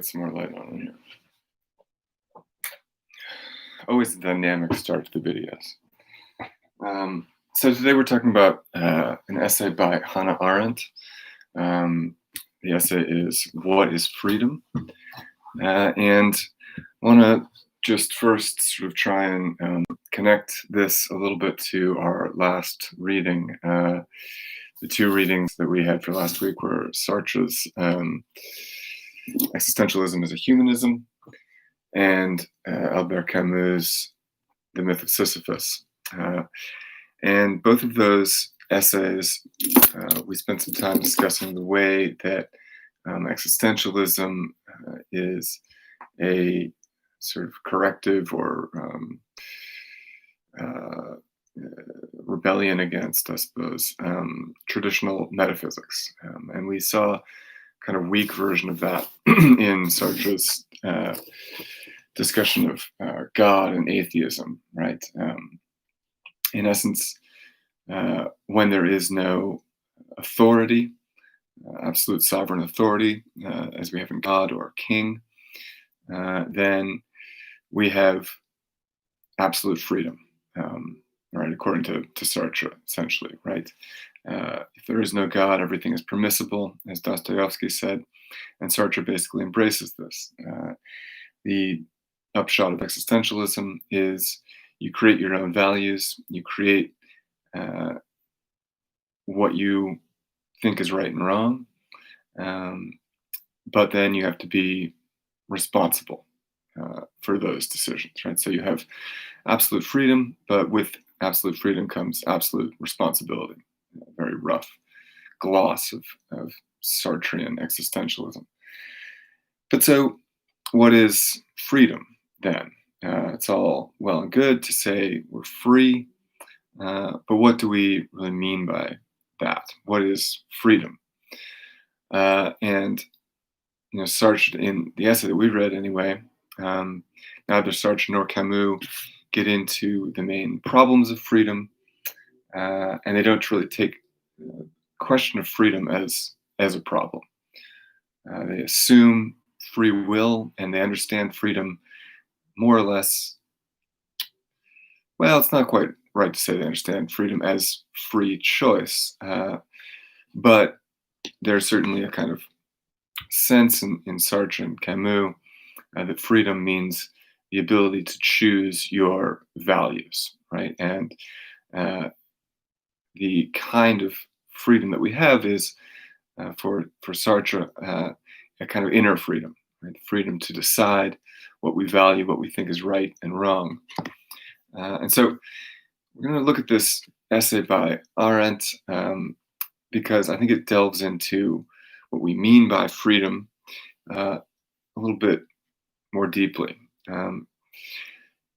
get some more light on it here. Always the dynamic start to the videos. So today we're talking about an essay by Hannah Arendt. The essay is "What is Freedom?" And I want to just first sort of try and connect this a little bit to our last reading. The two readings that we had for last week were Sartre's Existentialism as a Humanism and Albert Camus' The Myth of Sisyphus. And both of those essays, we spent some time discussing the way that existentialism is a sort of corrective or rebellion against, I suppose, traditional metaphysics. And we saw kind of weak version of that in Sartre's discussion of God and atheism, right? In essence, when there is no authority, absolute sovereign authority, as we have in God or king, then we have absolute freedom, right? According to Sartre, essentially, right? If there is no God, everything is permissible, as Dostoevsky said, and Sartre basically embraces this. The upshot of existentialism is you create your own values, you create what you think is right and wrong, but then you have to be responsible for those decisions, right? So you have absolute freedom, but with absolute freedom comes absolute responsibility. A very rough gloss of Sartrean existentialism. But so what is freedom then? It's all well and good to say we're free, but what do we really mean by that? What is freedom? And Sartre, in the essay that we read anyway, neither Sartre nor Camus get into the main problems of freedom, and they don't really take the question of freedom as a problem. They assume free will, and they understand freedom more or less. Well, it's not quite right to say they understand freedom as free choice, but there's certainly a kind of sense in Sartre and Camus that freedom means the ability to choose your values, right? And the kind of freedom that we have is, for Sartre, a kind of inner freedom, right? The freedom to decide what we value, what we think is right and wrong. And so we're going to look at this essay by Arendt because I think it delves into what we mean by freedom a little bit more deeply.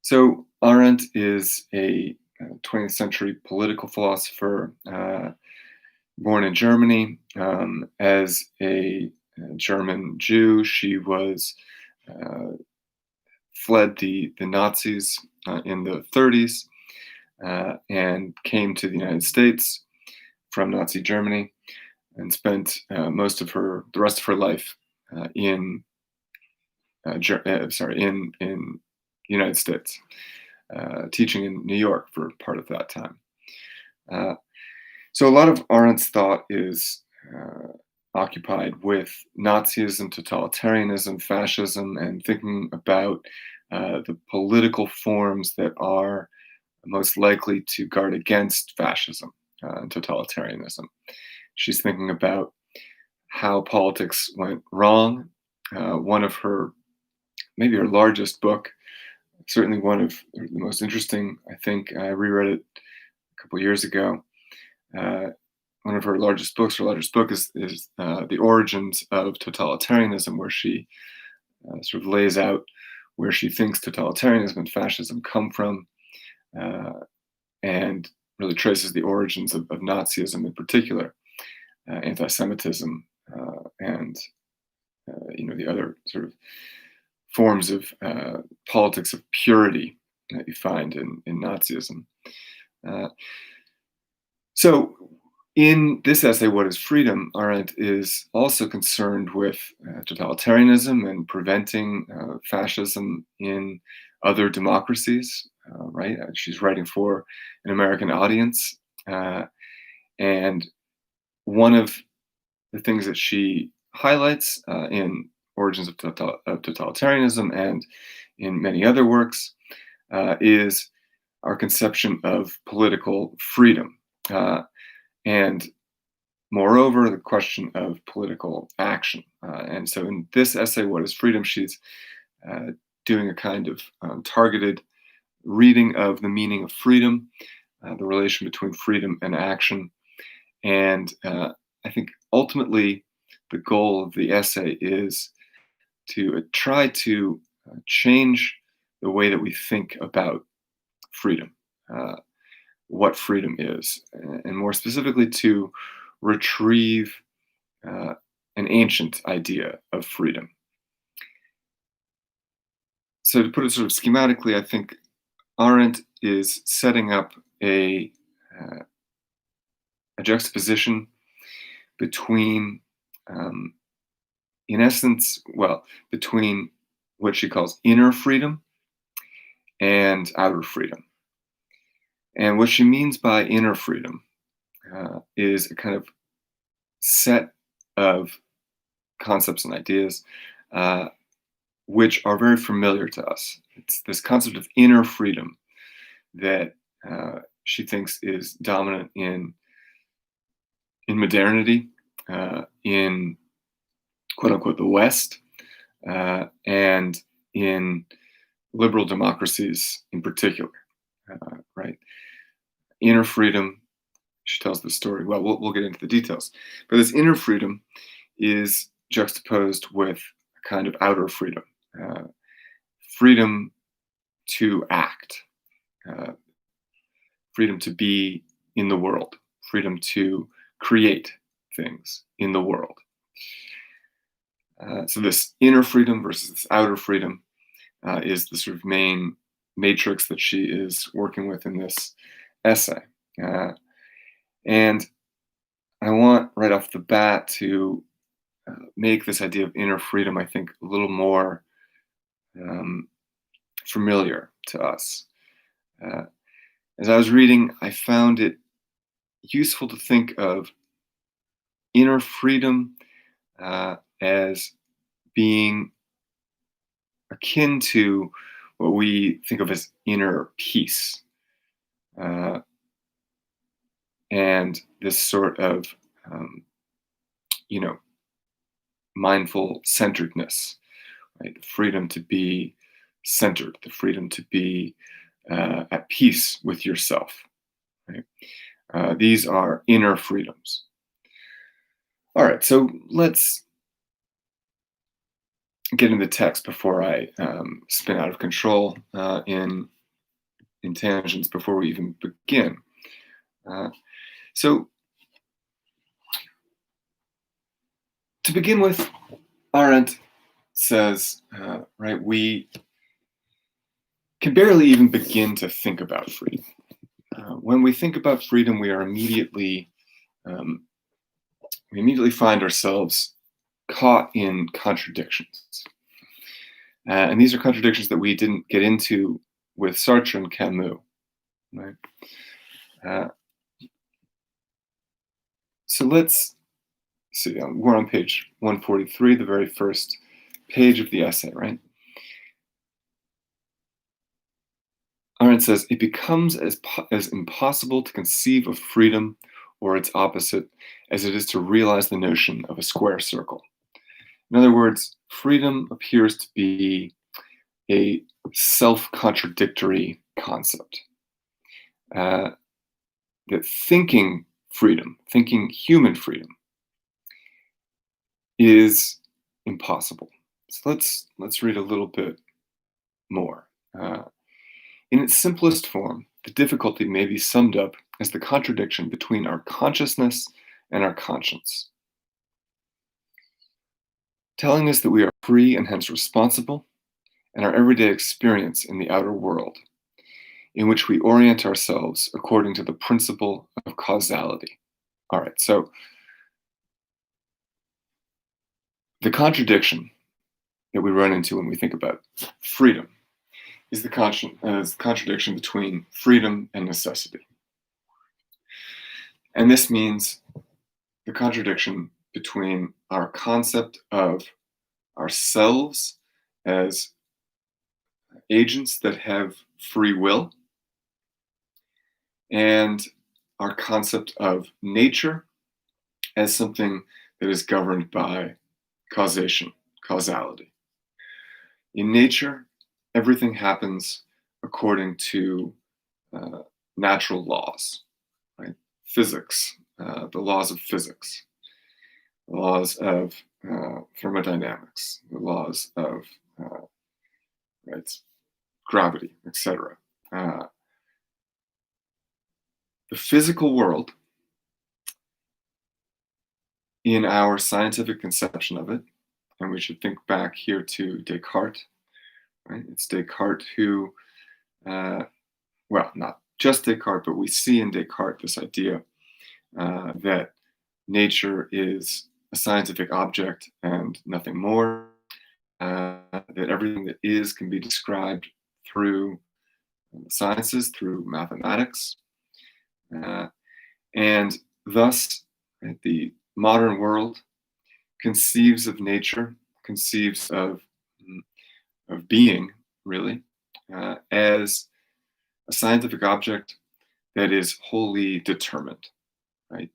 So Arendt is a 20th century political philosopher born in Germany. As a German Jew, she was fled the Nazis in the 30s and came to the United States from Nazi Germany and spent the rest of her life in the United States, teaching in New York for part of that time. So a lot of Arendt's thought is occupied with Nazism, totalitarianism, fascism, and thinking about the political forms that are most likely to guard against fascism and totalitarianism. She's thinking about how politics went wrong. One of maybe her largest book, certainly one of the most interesting, I think. I reread it a couple years ago. One of her largest book is The Origins of Totalitarianism, where she sort of lays out where she thinks totalitarianism and fascism come from, and really traces the origins of Nazism in particular, anti-Semitism, and the other sort of forms of politics of purity that you find in Nazism. So In this essay, What is Freedom? Arendt is also concerned with totalitarianism and preventing fascism in other democracies, right? She's writing for an American audience. Uh, and one of the things that she highlights in Origins of Totalitarianism and in many other works is our conception of political freedom. And moreover, the question of political action. And so in this essay, What is Freedom? She's uh, doing a kind of targeted reading of the meaning of freedom, the relation between freedom and action. And I think ultimately the goal of the essay is to try to change the way that we think about freedom, uh, what freedom is, and more specifically to retrieve uh, an ancient idea of freedom. So, to put it sort of schematically, I think Arendt is setting up uh, a juxtaposition between, um, in essence, well, between what she calls inner freedom and outer freedom. And what she means by inner freedom is a kind of set of concepts and ideas uh, which are very familiar to us. It's this concept of inner freedom that she thinks is dominant in modernity, in quote unquote the West, and in liberal democracies in particular. Right, inner freedom. She tells the story. Well, we'll get into the details, but this inner freedom is juxtaposed with a kind of outer freedom, uh, freedom to act, uh, freedom to be in the world, freedom to create things in the world. So this inner freedom versus this outer freedom is the sort of main matrix that she is working with in this essay. Uh, and I want right off the bat to make this idea of inner freedom, I think, a little more um, familiar to us. Uh, as I was reading, I found it useful to think of inner freedom as being akin to what we think of as inner peace. Uh, and this sort of, um, you know, mindful centeredness, right? The freedom to be centered, the freedom to be at peace with yourself, right? These are inner freedoms. All right, so let's get into the text before I spin out of control in tangents before we even begin. So to begin with, Arendt says, right, we can barely even begin to think about freedom. When we think about freedom, um, we immediately find ourselves caught in contradictions. And these are contradictions that we didn't get into with Sartre and Camus, right? Uh, so let's see, we're on page 143, the very first page of the essay, right? Arendt says, it becomes as impossible to conceive of freedom or its opposite as it is to realize the notion of a square circle. In other words, freedom appears to be a self-contradictory concept. That thinking freedom, thinking human freedom, is impossible. So let's read a little bit more. In its simplest form, the difficulty may be summed up as the contradiction between our consciousness and our conscience, telling us that we are free and hence responsible, and our everyday experience in the outer world, in which we orient ourselves according to the principle of causality. All right, so the contradiction that we run into when we think about freedom is the contradiction between freedom and necessity. And this means the contradiction between our concept of ourselves as agents that have free will and our concept of nature as something that is governed by causation, causality. In nature, everything happens according to uh, natural laws, right? Physics, the laws of physics, the laws of thermodynamics, the laws of right, gravity, etc. Uh, the physical world, in our scientific conception of it, and we should think back here to Descartes, right? It's Descartes who, well, not just Descartes, but we see in Descartes this idea that nature is a scientific object and nothing more, that everything that is can be described through sciences, through mathematics, uh, and thus right, the modern world conceives of nature, conceives of being, really, as a scientific object that is wholly determined, right?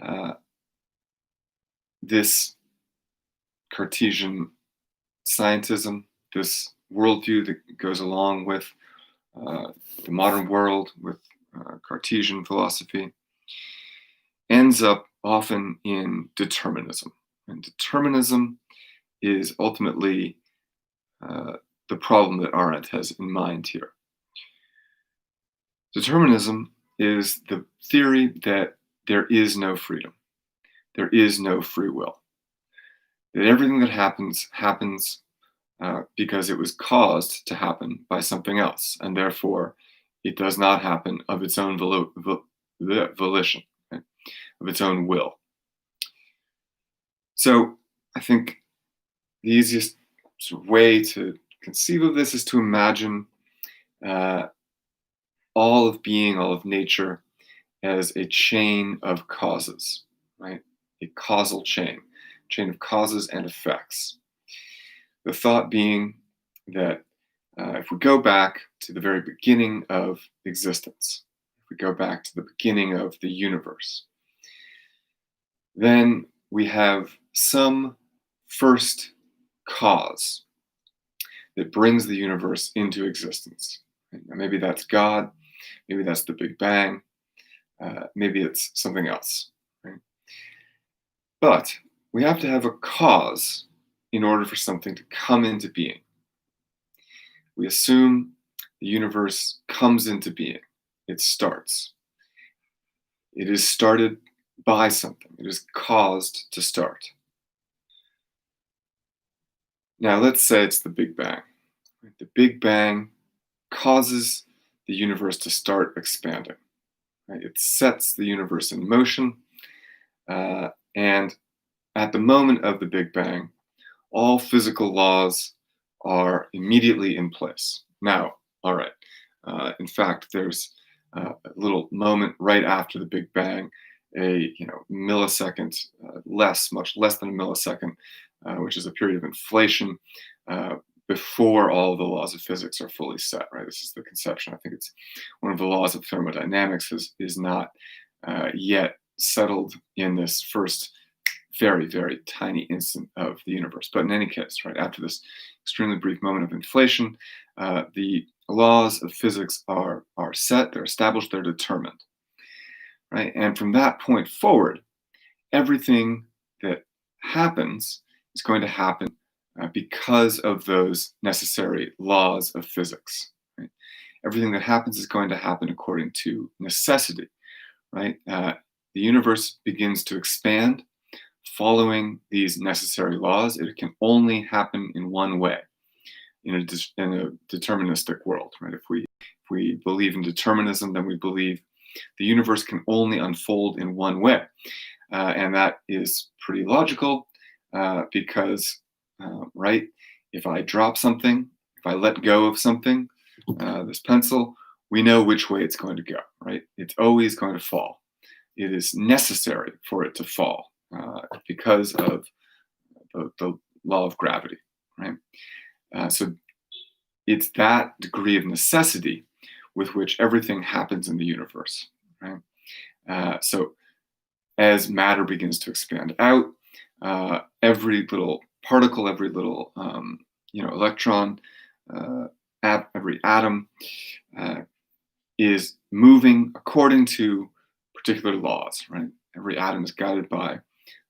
Uh, this Cartesian scientism, this worldview that goes along with uh, the modern world, with Cartesian philosophy, ends up often in determinism. And determinism is ultimately uh, the problem that Arendt has in mind here. Determinism is the theory that there is no freedom, there is no free will, that everything that happens because it was caused to happen by something else, and therefore it does not happen of its own volition, right? Of its own will. So I think the easiest sort of way to conceive of this is to imagine uh, all of being, all of nature, as a chain of causes, right? A causal chain of causes and effects. The thought being that if we go back to the very beginning of existence, if we go back to the beginning of the universe, then we have some first cause that brings the universe into existence. Now, maybe that's God, maybe that's the Big Bang, maybe it's something else. Right? But we have to have a cause in order for something to come into being. We assume the universe comes into being, it starts. It is started by something, it is caused to start. Now, let's say it's the Big Bang. The Big Bang causes the universe to start expanding. Right? It sets the universe in motion. And at the moment of the Big Bang, all physical laws are immediately in place. Now, all right. In fact, there's a little moment right after the Big Bang, a millisecond, much less than a millisecond, which is a period of inflation before all of the laws of physics are fully set. Right, this is the conception. I think it's one of the laws of thermodynamics is not yet settled in this first very, very tiny instant of the universe. But in any case, right after this extremely brief moment of inflation, the laws of physics are set, they're established, they're determined, right? And from that point forward, everything that happens is going to happen because of those necessary laws of physics, right? Everything that happens is going to happen according to necessity, right? The universe begins to expand following these necessary laws. It can only happen in one way, in a deterministic world, right? If we believe in determinism, then we believe the universe can only unfold in one way. And that is pretty logical because, right, if I drop something, if I let go of something, this pencil, we know which way it's going to go, right? It's always going to fall. It is necessary for it to fall because of the law of gravity, right? So it's that degree of necessity with which everything happens in the universe, right? So as matter begins to expand out, every little particle, every little electron, every atom is moving according to particular laws, right? Every atom is guided by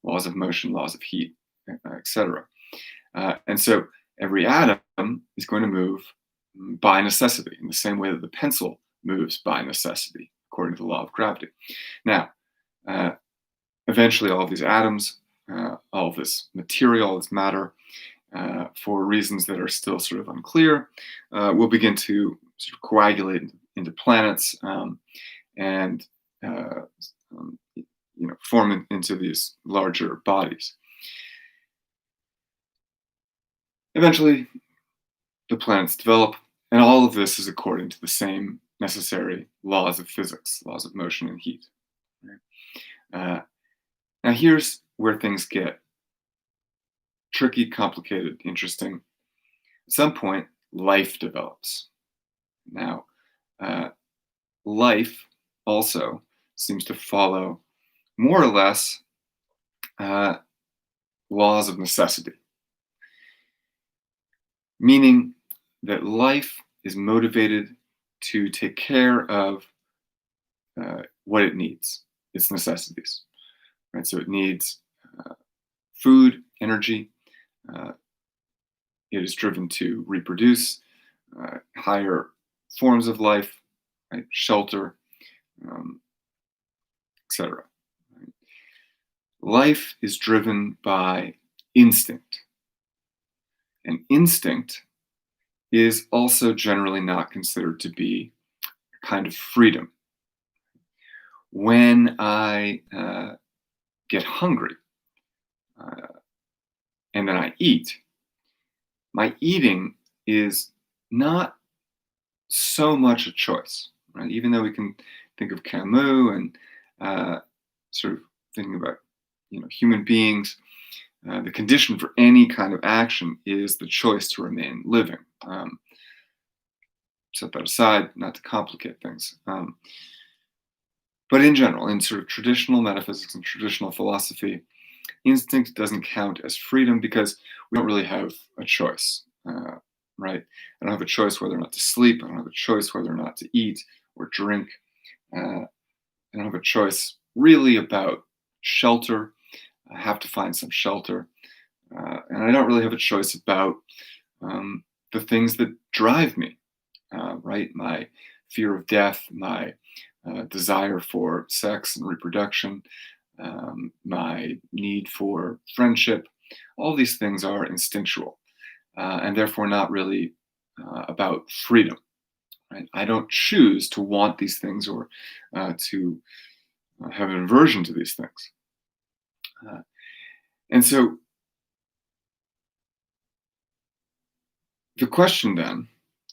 laws of motion, laws of heat, etc. And so every atom is going to move by necessity in the same way that the pencil moves by necessity, according to the law of gravity. Now, eventually, all of these atoms, all of this material, all this matter, for reasons that are still sort of unclear, will begin to sort of coagulate into planets and form into these larger bodies. Eventually, the planets develop, and all of this is according to the same necessary laws of physics, laws of motion and heat. Right? Now, here's where things get tricky, complicated, interesting. At some point, life develops. Now, life also seems to follow more or less laws of necessity, meaning that life is motivated to take care of what it needs, its necessities. Right? So it needs food, energy. It is driven to reproduce, higher forms of life, right? Shelter, etc. Right? Life is driven by instinct. And instinct is also generally not considered to be a kind of freedom. When I get hungry and then I eat, my eating is not so much a choice, right? Even though we can think of Camus and sort of thinking about human beings, the condition for any kind of action is the choice to remain living. Set that aside, not to complicate things. But in general, in sort of traditional metaphysics and traditional philosophy, instinct doesn't count as freedom because we don't really have a choice, right? I don't have a choice whether or not to sleep. I don't have a choice whether or not to eat or drink. I don't have a choice really about shelter. I have to find some shelter. And I don't really have a choice about the things that drive me, right? My fear of death, my desire for sex and reproduction, my need for friendship. All these things are instinctual and therefore not really about freedom. Right? I don't choose to want these things or to have an aversion to these things. And so the question then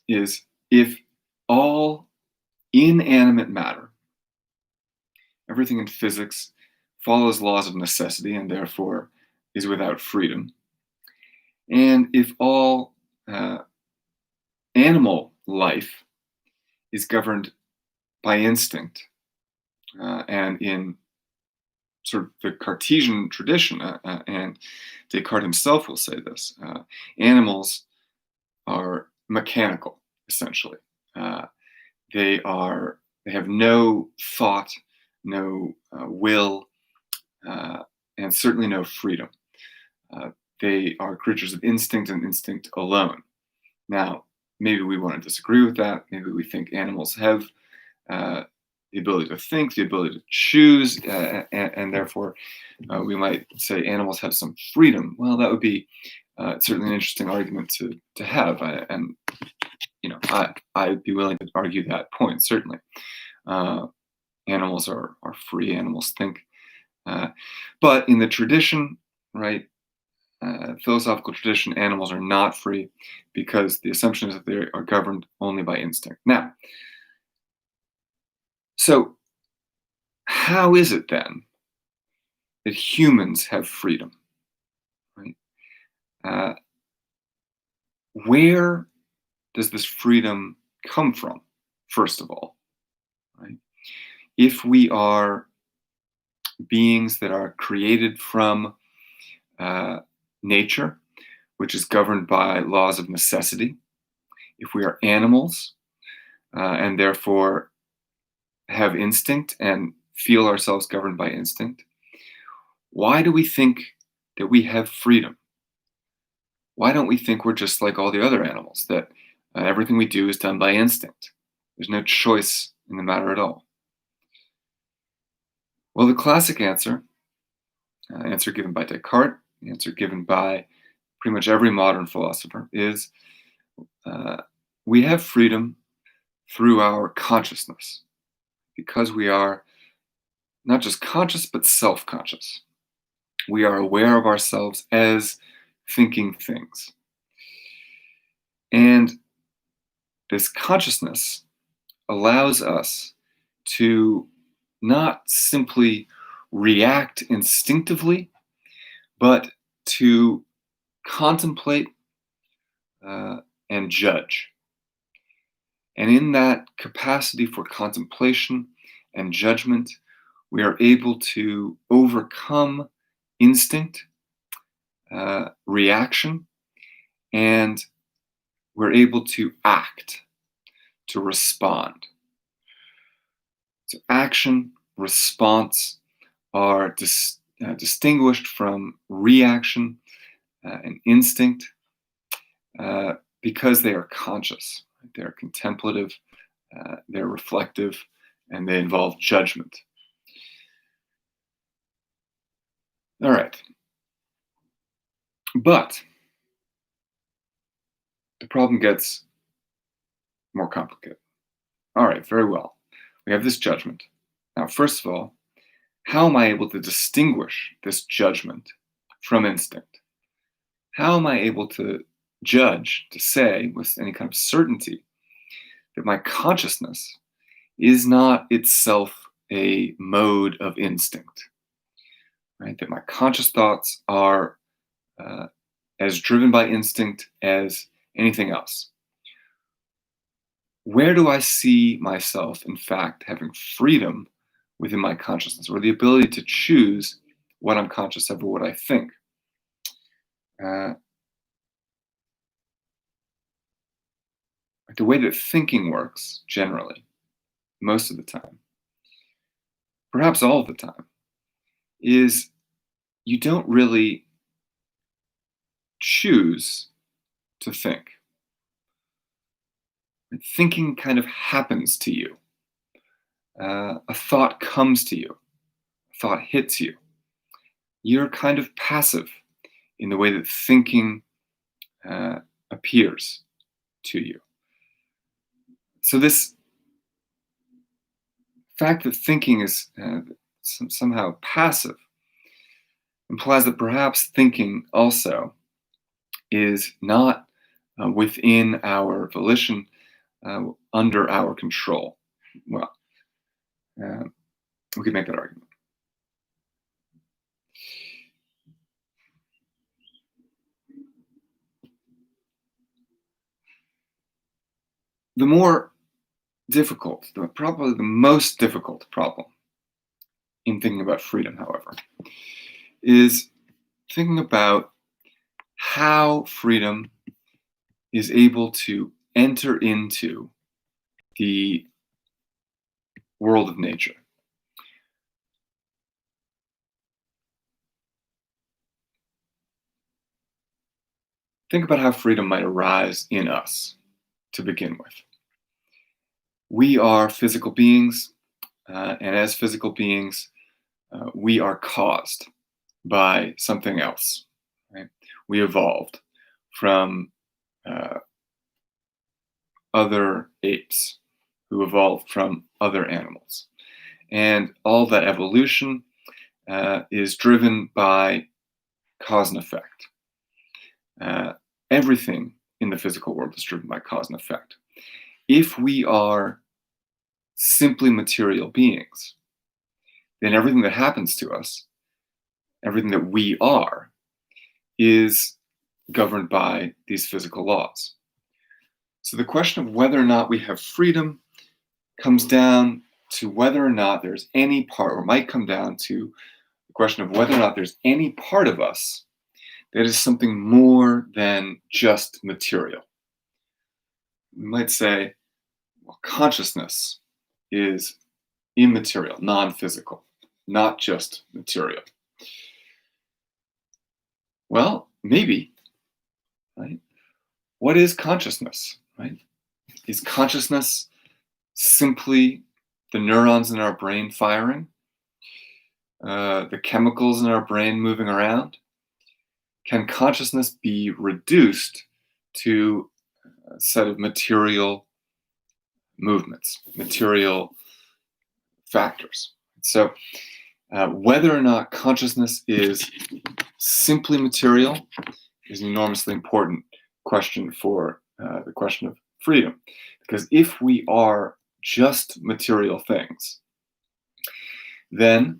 is, if all inanimate matter, everything in physics, follows laws of necessity and therefore is without freedom, and if all animal life is governed by instinct, and in sort of the Cartesian tradition, and Descartes himself will say this, animals are mechanical, essentially. They have no thought, no will, and certainly no freedom. They are creatures of instinct and instinct alone. Now, maybe we want to disagree with that. Maybe we think animals have the ability to think, the ability to choose, and therefore we might say animals have some freedom. Well, that would be certainly an interesting argument to have, and I'd be willing to argue that point, certainly. Animals are free, animals think. Uh, but in the tradition, right, philosophical tradition, animals are not free because the assumption is that they are governed only by instinct. Now, so how is it then that humans have freedom? Right? Uh, where does this freedom come from? First of all, right? If we are beings that are created from uh, nature, which is governed by laws of necessity, if we are animals and therefore have instinct and feel ourselves governed by instinct, why do we think that we have freedom? Why don't we think we're just like all the other animals, that everything we do is done by instinct? There's no choice in the matter at all. Well, the classic answer given by Descartes, the answer given by pretty much every modern philosopher, is uh, we have freedom through our consciousness because we are not just conscious, but self conscious. We are aware of ourselves as thinking things. And this consciousness allows us to not simply react instinctively, but to contemplate and judge. And in that capacity for contemplation and judgment, we are able to overcome instinct, reaction, and we're able to act, to respond. So, action, response are distinguished from reaction and instinct because they are conscious, they're contemplative, they're reflective, and they involve judgment. All right. But the problem gets more complicated. All right, very well. We have this judgment. Now, first of all, how am I able to distinguish this judgment from instinct? How am I able to judge, to say with any kind of certainty that my consciousness is not itself a mode of instinct, right? That my conscious thoughts are as driven by instinct as anything else. Where do I see myself, in fact, having freedom within my consciousness, or the ability to choose what I'm conscious of or what I think? Uh, the way that thinking works, generally, most of the time, perhaps all of the time, is you don't really choose to think. Thinking kind of happens to you. A thought comes to you, a thought hits you. You're kind of passive in the way that thinking appears to you. So, this fact that thinking is somehow passive implies that perhaps thinking also is not within our volition, under our control. Well, we could make that argument. The more difficult, probably the most difficult problem in thinking about freedom, however, is thinking about how freedom is able to enter into the world of nature. Think about how freedom might arise in us to begin with. We are physical beings, and as physical beings, we are caused by something else. Right? We evolved from other apes who evolved from other animals. And all that evolution is driven by cause and effect. Uh, Everything in the physical world is driven by cause and effect. If we are simply material beings, then everything that happens to us, everything that we are, is governed by these physical laws. So the question of whether or not we have freedom comes down to whether or not there's any part, or might come down to the question of whether or not there's any part of us that is something more than just material. We might say, well, consciousness is immaterial, non-physical, not just material. Well, maybe, right? What is consciousness, right? Is consciousness simply the neurons in our brain firing, the chemicals in our brain moving around? Can consciousness be reduced to a set of material movements, material factors? So, whether or not consciousness is simply material is an enormously important question for the question of freedom. Because if we are just material things, then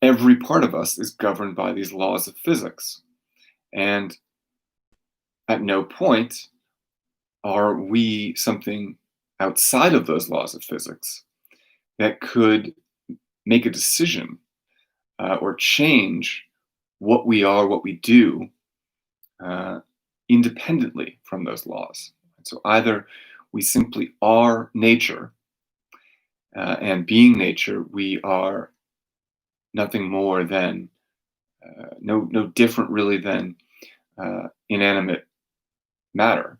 every part of us is governed by these laws of physics. And at no point are we something outside of those laws of physics that could make a decision or change what we are, what we do, independently from those laws. So either we simply are nature, and being nature, we are nothing more than, no different really than inanimate matter,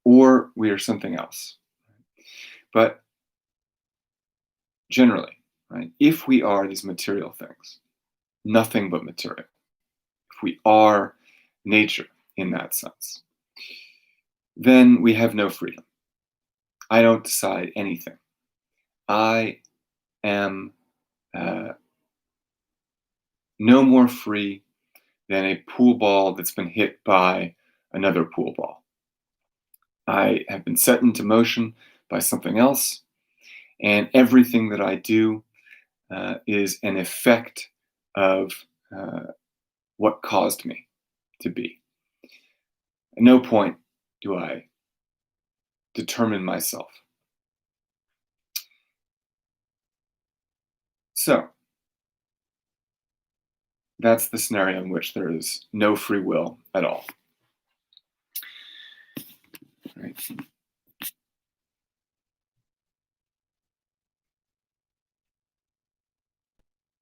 or we are something else. But generally, right, if we are these material things, nothing but material, if we are nature in that sense, then we have no freedom. I don't decide anything. I am no more free than a pool ball that's been hit by another pool ball. I have been set into motion by something else, and everything that I do is an effect of what caused me to be. At no point do I determine myself. So, that's the scenario in which there is no free will at all. Right?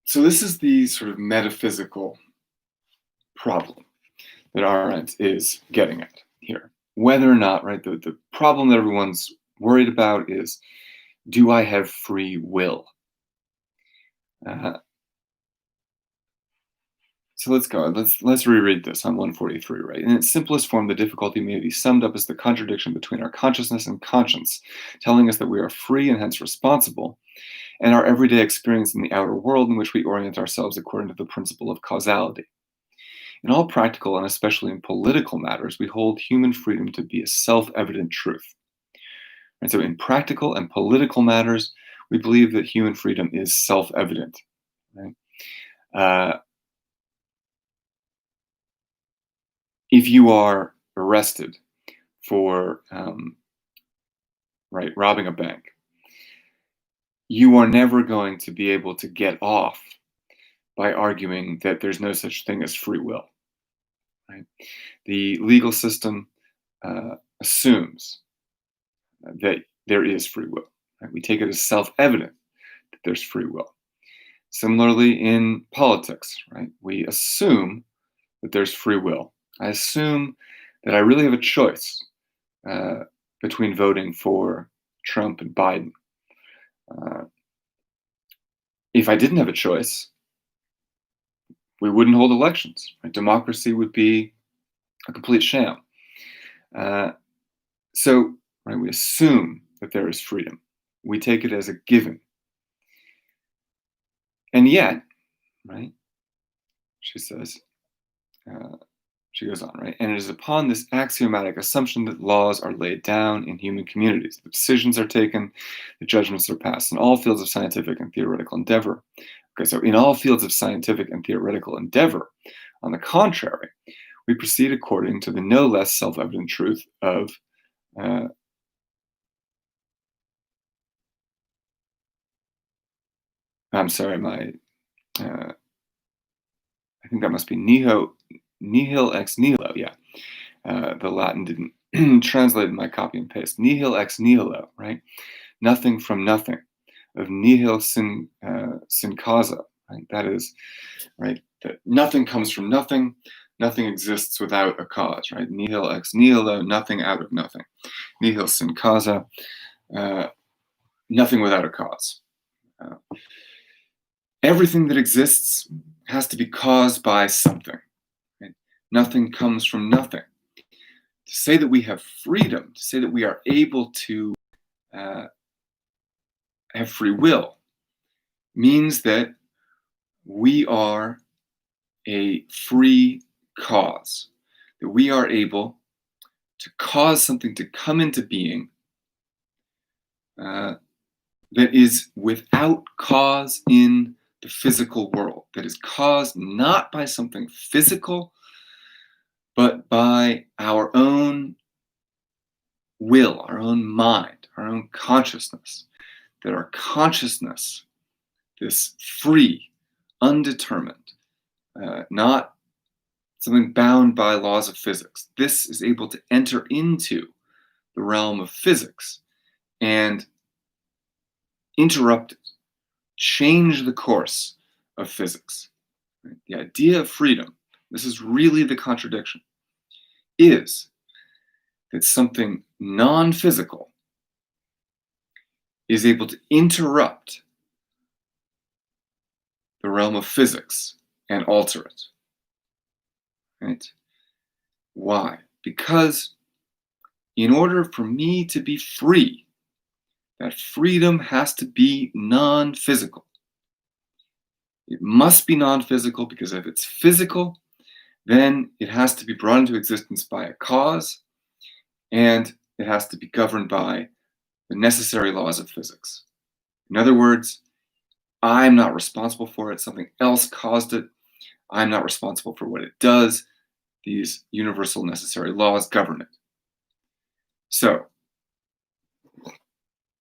So this is the sort of metaphysical problem that Arendt is getting at here. Whether or not, right, the problem that everyone's worried about is, do I have free will? So let's go. Let's reread this on 143, right? In its simplest form, the difficulty may be summed up as the contradiction between our consciousness and conscience, telling us that we are free and hence responsible, and our everyday experience in the outer world in which we orient ourselves according to the principle of causality. In all practical and especially in political matters, we hold human freedom to be a self-evident truth. And so in practical and political matters, we believe that human freedom is self-evident. Right? If you are arrested for robbing a bank, you are never going to be able to get off by arguing that there's no such thing as free will. Right? The legal system assumes that there is free will. Right? We take it as self-evident that there's free will. Similarly, in politics, right? We assume that there's free will. I assume that I really have a choice between voting for Trump and Biden. If I didn't have a choice, we wouldn't hold elections. Right? Democracy would be a complete sham. So, right, we assume that there is freedom. We take it as a given. And yet, right, she says, uh, she goes on, right? And it is upon this axiomatic assumption that laws are laid down in human communities. The decisions are taken, the judgments are passed in all fields of scientific and theoretical endeavor. Okay, so in all fields of scientific and theoretical endeavor, on the contrary, we proceed according to the no less self-evident truth of uh, I'm sorry, I think that must be nihil ex nihilo. Yeah, the Latin didn't translate in my copy and paste. Nihil ex nihilo, right? Nothing from nothing. Of nihil sin causa, right? That is, right, that nothing comes from nothing, nothing exists without a cause, right? Nihil ex nihilo, nothing out of nothing. Nihil sin causa, uh, nothing without a cause. Uh, Everything that exists has to be caused by something. Right? Nothing comes from nothing. To say that we have freedom, to say that we are able to uh, have free will, means that we are a free cause, that we are able to cause something to come into being uh, that is without cause in the physical world, that is caused not by something physical, but by our own will, our own mind, our own consciousness, that our consciousness, this free, undetermined, not something bound by laws of physics, this is able to enter into the realm of physics and interrupt it, change the course of physics. Right? The idea of freedom, this is really the contradiction, is that something non-physical is able to interrupt the realm of physics and alter it. Right? Why? Because in order for me to be free, that freedom has to be non-physical. It must be non-physical because if it's physical, then it has to be brought into existence by a cause, and it has to be governed by the necessary laws of physics. In other words, I'm not responsible for it. Something else caused it. I'm not responsible for what it does. These universal necessary laws govern it. So,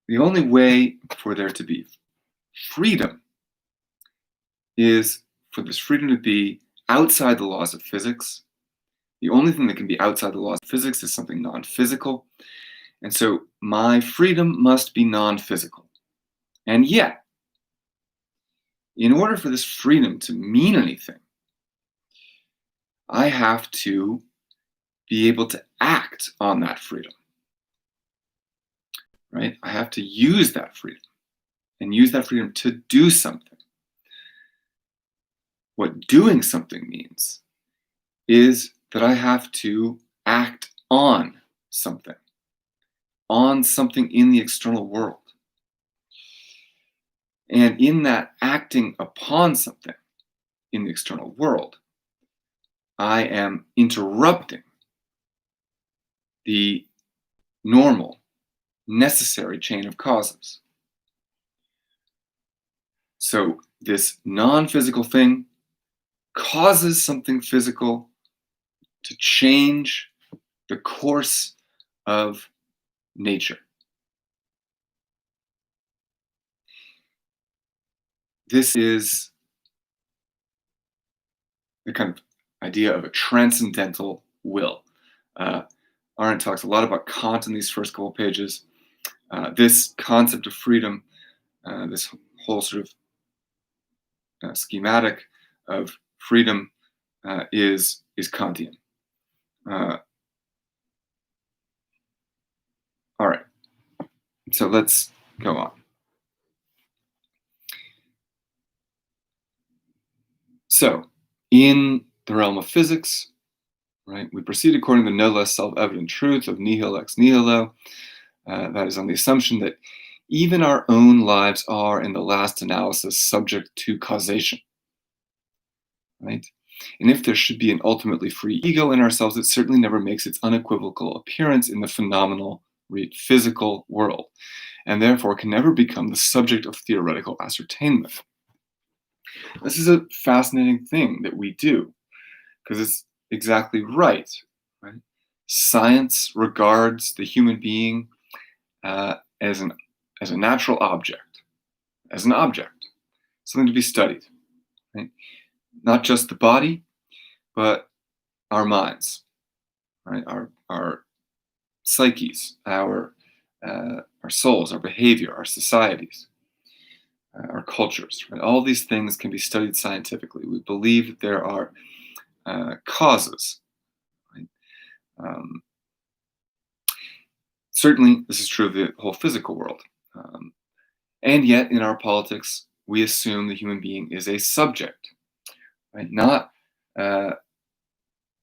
the only way for there to be freedom is for this freedom to be outside the laws of physics. The only thing that can be outside the laws of physics is something non-physical. And so my freedom must be non-physical. And yet, in order for this freedom to mean anything, I have to be able to act on that freedom. Right? I have to use that freedom and use that freedom to do something. What doing something means is that I have to act on something in the external world. And in that acting upon something in the external world, I am interrupting the normal, necessary chain of causes. So this non-physical thing causes something physical to change the course of nature. This is the kind of idea of a transcendental will. Arendt talks a lot about Kant in these first couple pages. This concept of freedom, this whole sort of schematic of freedom is Kantian. All right, so let's go on. So, in the realm of physics, right, we proceed according to the no less self-evident truth of nihil ex nihilo. That is on the assumption that Even our own lives are, in the last analysis, subject to causation, right? And if there should be an ultimately free ego in ourselves, it certainly never makes its unequivocal appearance in the phenomenal, physical world, and therefore can never become the subject of theoretical ascertainment. This is a fascinating thing that we do, because it's exactly right, right? Science regards the human being uh, as an as a natural object, as an object, something to be studied, right? Not just the body, but our minds, right? Our psyches, our souls, our behavior, our societies, our cultures, right? All these things can be studied scientifically. We believe that there are causes, right? Um, Certainly, this is true of the whole physical world. Um, and yet, in our politics, we assume the human being is a subject, right? Not uh,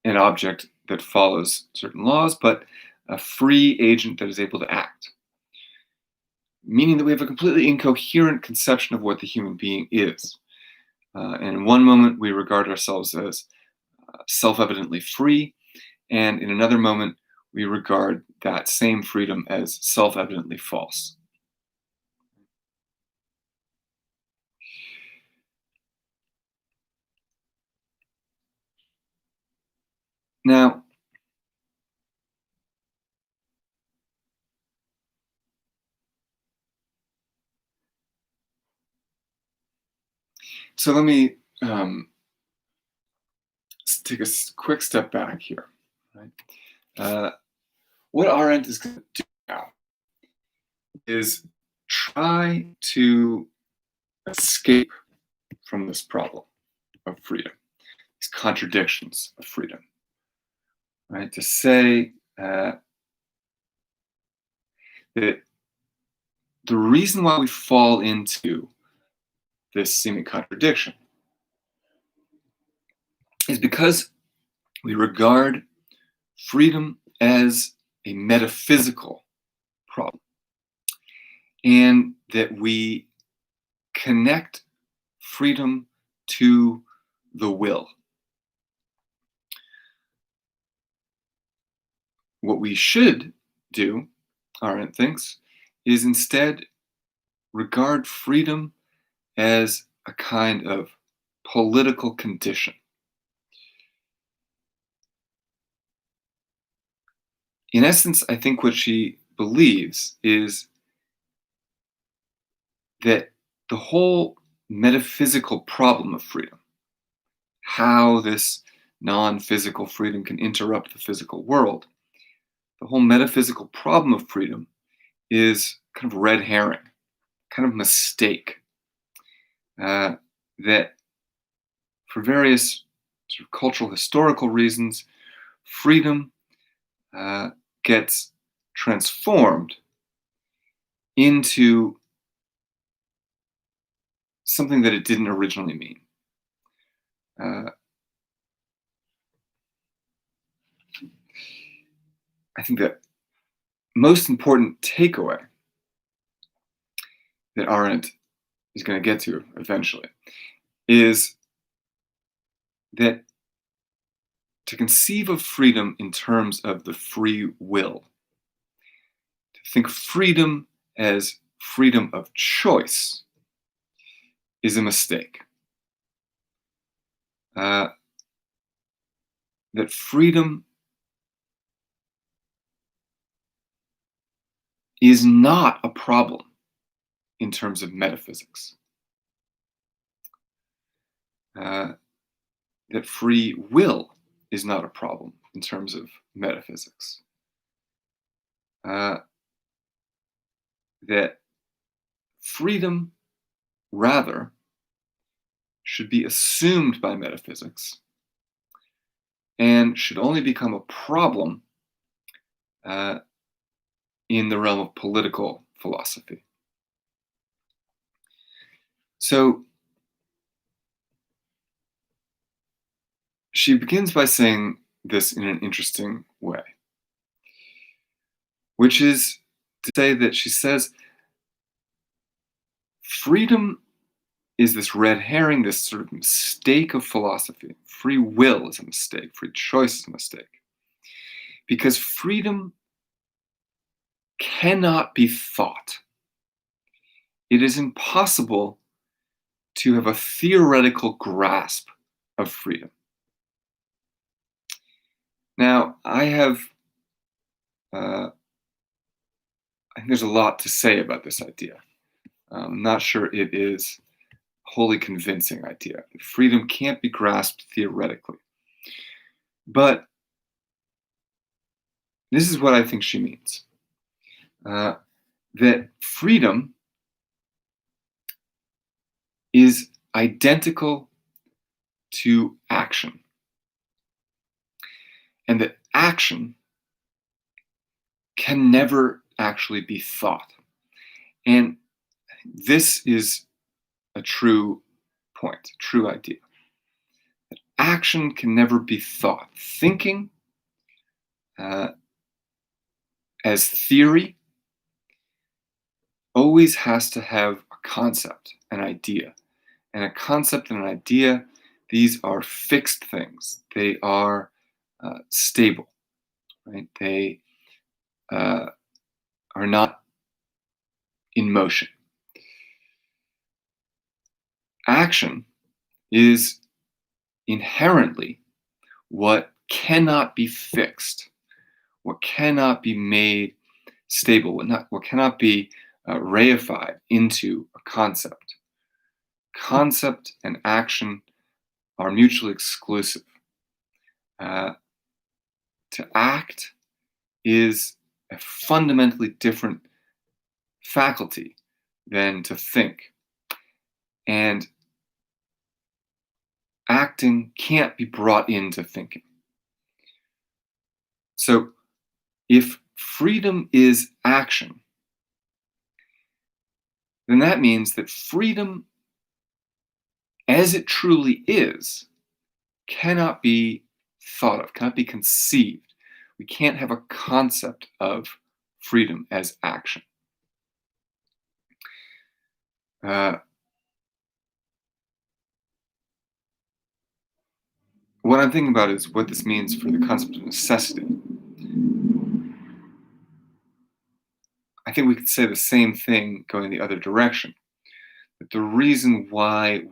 an object that follows certain laws, but a free agent that is able to act. Meaning that we have a completely incoherent conception of what the human being is. And in one moment, we regard ourselves as self evidently free, and in another moment, we regard that same freedom as self evidently false. Now, so let me take a quick step back here. Right? Uh, what Arendt is going to do now is try to escape from this problem of freedom, these contradictions of freedom, right? To say that the reason why we fall into this seeming contradiction is because we regard freedom as a metaphysical problem, and that we connect freedom to the will. What we should do, Arendt thinks, is instead regard freedom as a kind of political condition. In essence, I think what she believes is that the whole metaphysical problem of freedom, how this non physical freedom can interrupt the physical world, the whole metaphysical problem of freedom is kind of red herring, kind of mistake that for various sort of cultural historical reasons, freedom gets transformed into something that it didn't originally mean. Uh, I think the most important takeaway that Arendt is going to get to eventually is that to conceive of freedom in terms of the free will, to think freedom as freedom of choice, is a mistake. That freedom is not a problem in terms of metaphysics. That free will is not a problem in terms of metaphysics. That freedom, rather, should be assumed by metaphysics and should only become a problem in the realm of political philosophy. So she begins by saying this in an interesting way, which is to say that she says Freedom is this red herring, this sort of mistake of philosophy. Free will is a mistake, free choice is a mistake. Because freedom cannot be thought. It is impossible to have a theoretical grasp of freedom. Now, I think there's a lot to say about this idea. I'm not sure it is a wholly convincing idea. Freedom can't be grasped theoretically. But this is what I think she means. That freedom is identical to action. And that action can never actually be thought. And this is a true point, a true idea. That action can never be thought. Thinking as theory always has to have a concept, an idea. And a concept and an idea, these are fixed things. They are stable, right? They are not in motion. Action is inherently what cannot be fixed, what cannot be made stable, what cannot be reified into a concept. Concept and action are mutually exclusive. To act is a fundamentally different faculty than to think. And acting can't be brought into thinking. So if freedom is action, then that means that freedom, as it truly is, cannot be thought of, cannot be conceived. We can't have a concept of freedom as action. What I'm thinking about is what this means for the concept of necessity. I think we could say the same thing going the other direction. That the reason why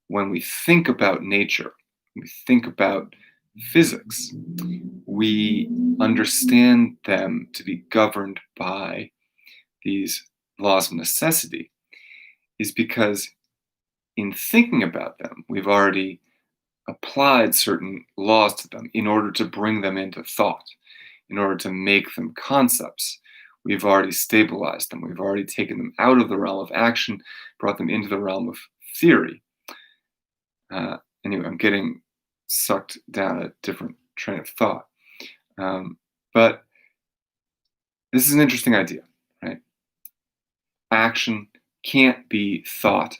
when we think about nature, we think about physics, we understand them to be governed by these laws of necessity, is because in thinking about them, we've already applied certain laws to them in order to bring them into thought, in order to make them concepts. We've already stabilized them. We've already taken them out of the realm of action, brought them into the realm of theory. Anyway, I'm getting sucked down a different train of thought. But this is an interesting idea, right? Action can't be thought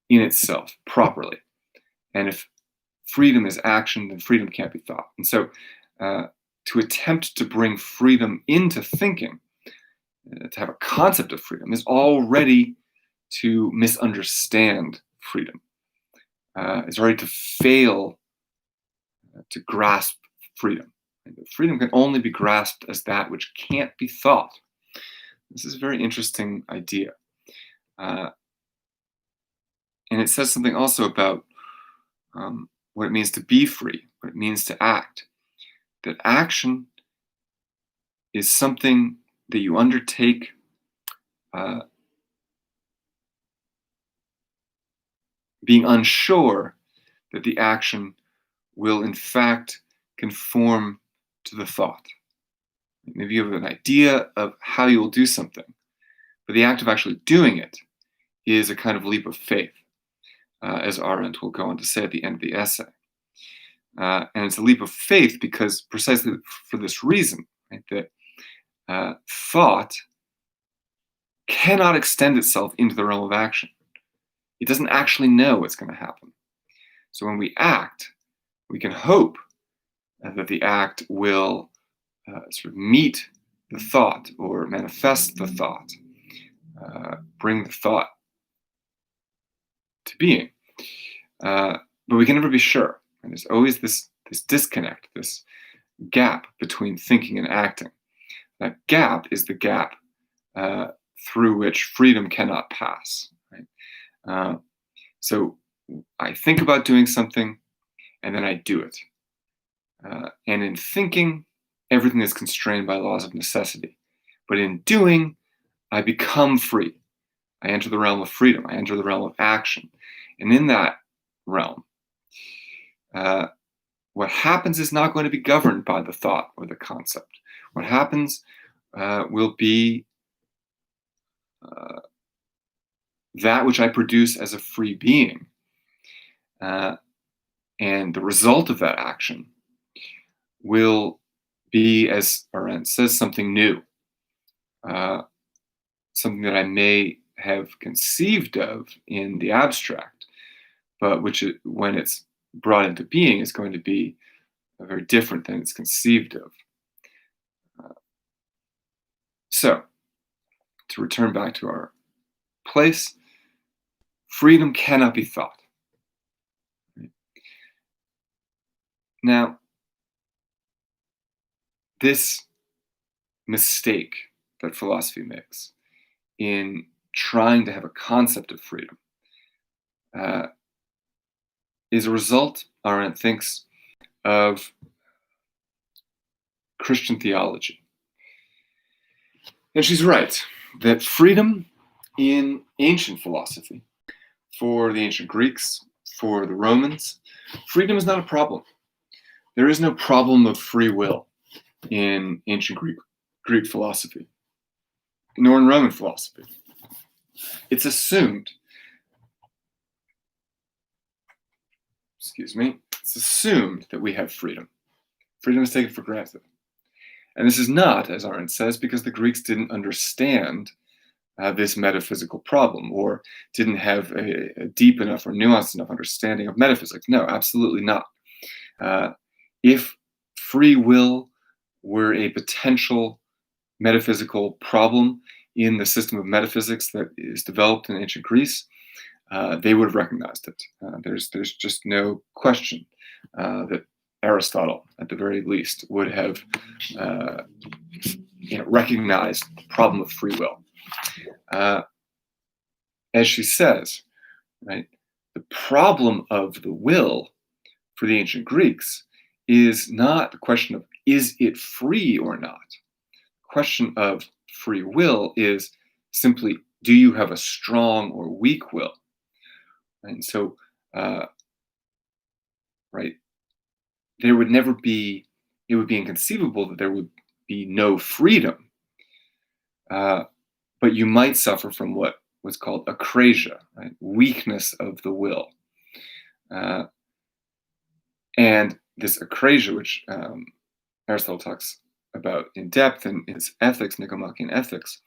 in itself properly. And if freedom is action, then freedom can't be thought. And so to attempt to bring freedom into thinking, to have a concept of freedom, is already to misunderstand freedom. It's already to fail to grasp freedom. Freedom can only be grasped as that which can't be thought. This is a very interesting idea. And it says something also about what it means to be free, what it means to act. That action is something that you undertake being unsure that the action will in fact conform to the thought. Maybe you have an idea of how you will do something, but the act of actually doing it is a kind of leap of faith, as Arendt will go on to say at the end of the essay. And it's a leap of faith because precisely for this reason, right, that thought cannot extend itself into the realm of action. It doesn't actually know what's going to happen. So when we act, we can hope that the act will sort of meet the thought or manifest the thought. bring the thought to being. But we can never be sure. And there's always this disconnect, this gap between thinking and acting. That gap is the gap through which freedom cannot pass. Right? So I think about doing something, and then I do it. And in thinking, everything is constrained by laws of necessity. But in doing, I become free. I enter the realm of freedom. I enter the realm of action. And in that realm, what happens is not going to be governed by the thought or the concept. What happens will be that which I produce as a free being. And the result of that action will be, as Arendt says, something new, something that I may have conceived of in the abstract, but which, when it's brought into being, is going to be very different than it's conceived of. So, to return back to our place, freedom cannot be thought. Now, this mistake that philosophy makes in trying to have a concept of freedom is a result, Arendt thinks, of Christian theology. And she's right that freedom in ancient philosophy, for the ancient Greeks, for the Romans, freedom is not a problem. There is no problem of free will in ancient Greek philosophy, nor in Roman philosophy. It's assumed, it's assumed that we have freedom. Freedom is taken for granted. And this is not, as Arendt says, because the Greeks didn't understand this metaphysical problem, or didn't have a deep enough or nuanced enough understanding of metaphysics. No, absolutely not. If free will were a potential metaphysical problem in the system of metaphysics that is developed in ancient Greece, they would have recognized it. There's just no question that Aristotle, at the very least, would have recognized the problem of free will. As she says, right, the problem of the will for the ancient Greeks is not the question of is it free or not. The question of free will is simply, do you have a strong or weak will? And so, right, there would never be, it would be inconceivable that there would be no freedom, but you might suffer from what was called akrasia, right, weakness of the will. And this akrasia, which Aristotle talks about in depth in his ethics, Nicomachean Ethics,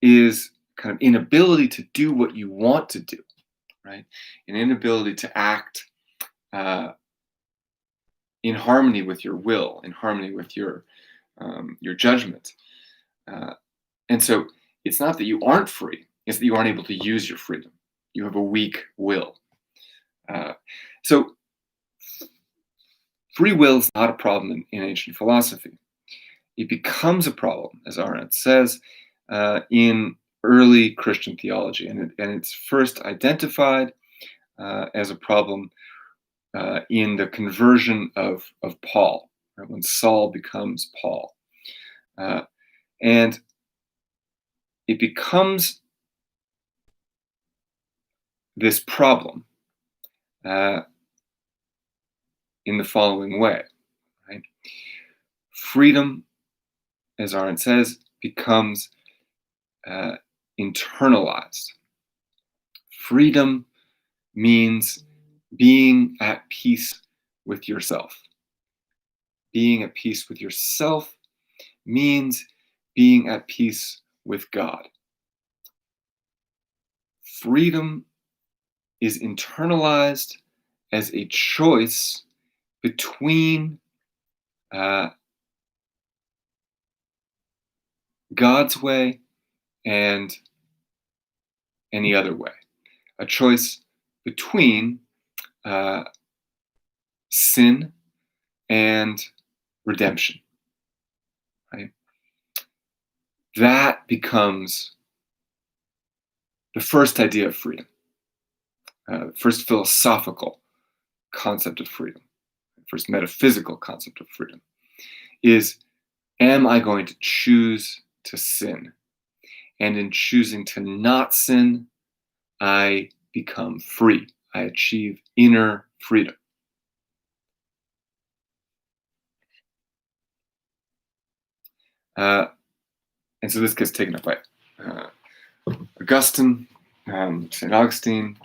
is kind of inability to do what you want to do, right? An inability to act in harmony with your will, in harmony with your judgment. And so it's not that you aren't free, it's that you aren't able to use your freedom. You have a weak will. So free will is not a problem in ancient philosophy. It becomes a problem, as Arendt says, in early Christian theology. And it's first identified as a problem in the conversion of Paul, right, when Saul becomes Paul. And it becomes this problem in the following way. Right? Freedom, as Arendt says, becomes internalized. Freedom means being at peace with yourself. Being at peace with yourself means being at peace with God. Freedom is internalized as a choice between God's way and any other way. A choice between uh, sin and redemption, right? That becomes the first idea of freedom, the first philosophical concept of freedom, the first metaphysical concept of freedom is, am I going to choose to sin? And in choosing to not sin, I become free. I achieve inner freedom. And so this gets taken up by Augustine, St. Augustine,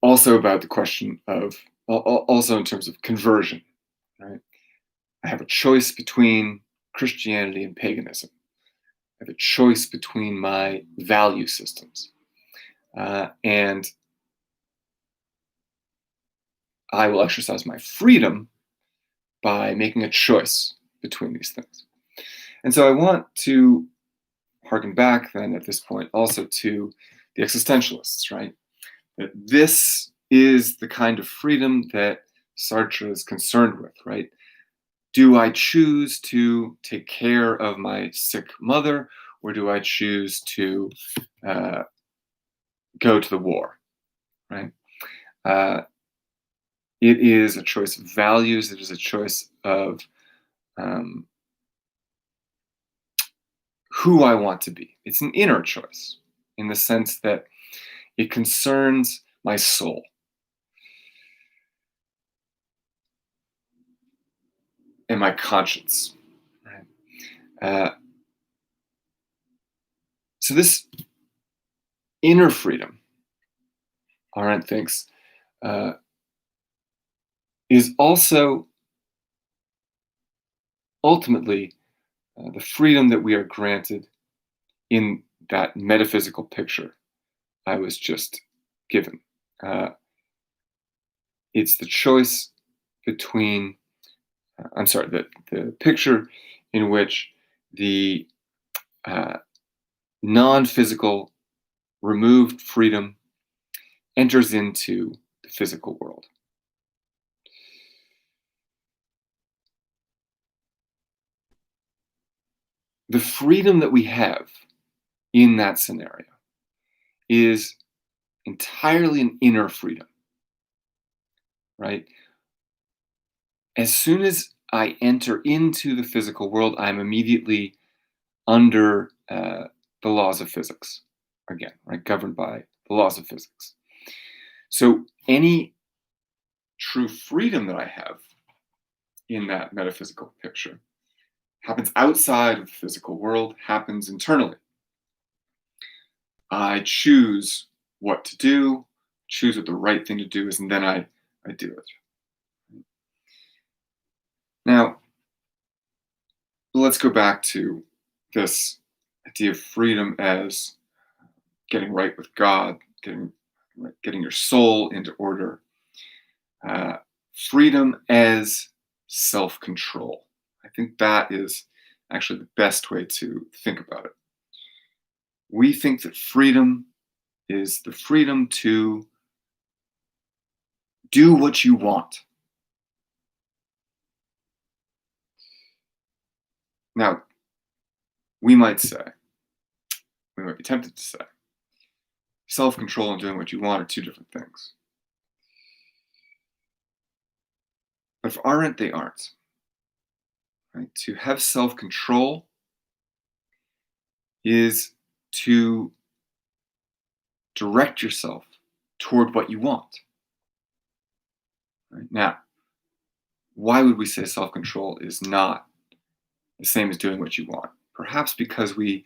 also about the question of, also in terms of conversion, right? I have a choice between Christianity and paganism. I have a choice between my value systems. And I will exercise my freedom by making a choice between these things. And so I want to harken back then at this point also to the existentialists, right? That this is the kind of freedom that Sartre is concerned with, right? Do I choose to take care of my sick mother, or do I choose to go to the war, right? It is a choice of values. It is a choice of um, who I want to be. It's an inner choice in the sense that it concerns my soul. And my conscience. Right? So this inner freedom, Arendt thinks, is also ultimately the freedom that we are granted in that metaphysical picture I was just given. It's the choice between, the picture in which the non-physical removed freedom enters into the physical world. The freedom that we have in that scenario is entirely an inner freedom, right? As soon as I enter into the physical world, I'm immediately under the laws of physics, again, right? Governed by the laws of physics. So any true freedom that I have in that metaphysical picture happens outside of the physical world, happens internally. I choose what to do, choose what the right thing to do is, and then I do it. Now, let's go back to this idea of freedom as getting right with God, getting your soul into order. Freedom as self-control. I think that is actually the best way to think about it. We think that freedom is the freedom to do what you want. Now, we might be tempted to say, self-control and doing what you want are two different things. But for Arendt, they aren't. Right? To have self-control is to direct yourself toward what you want. Right? Now, why would we say self-control is not the same as doing what you want? Perhaps because we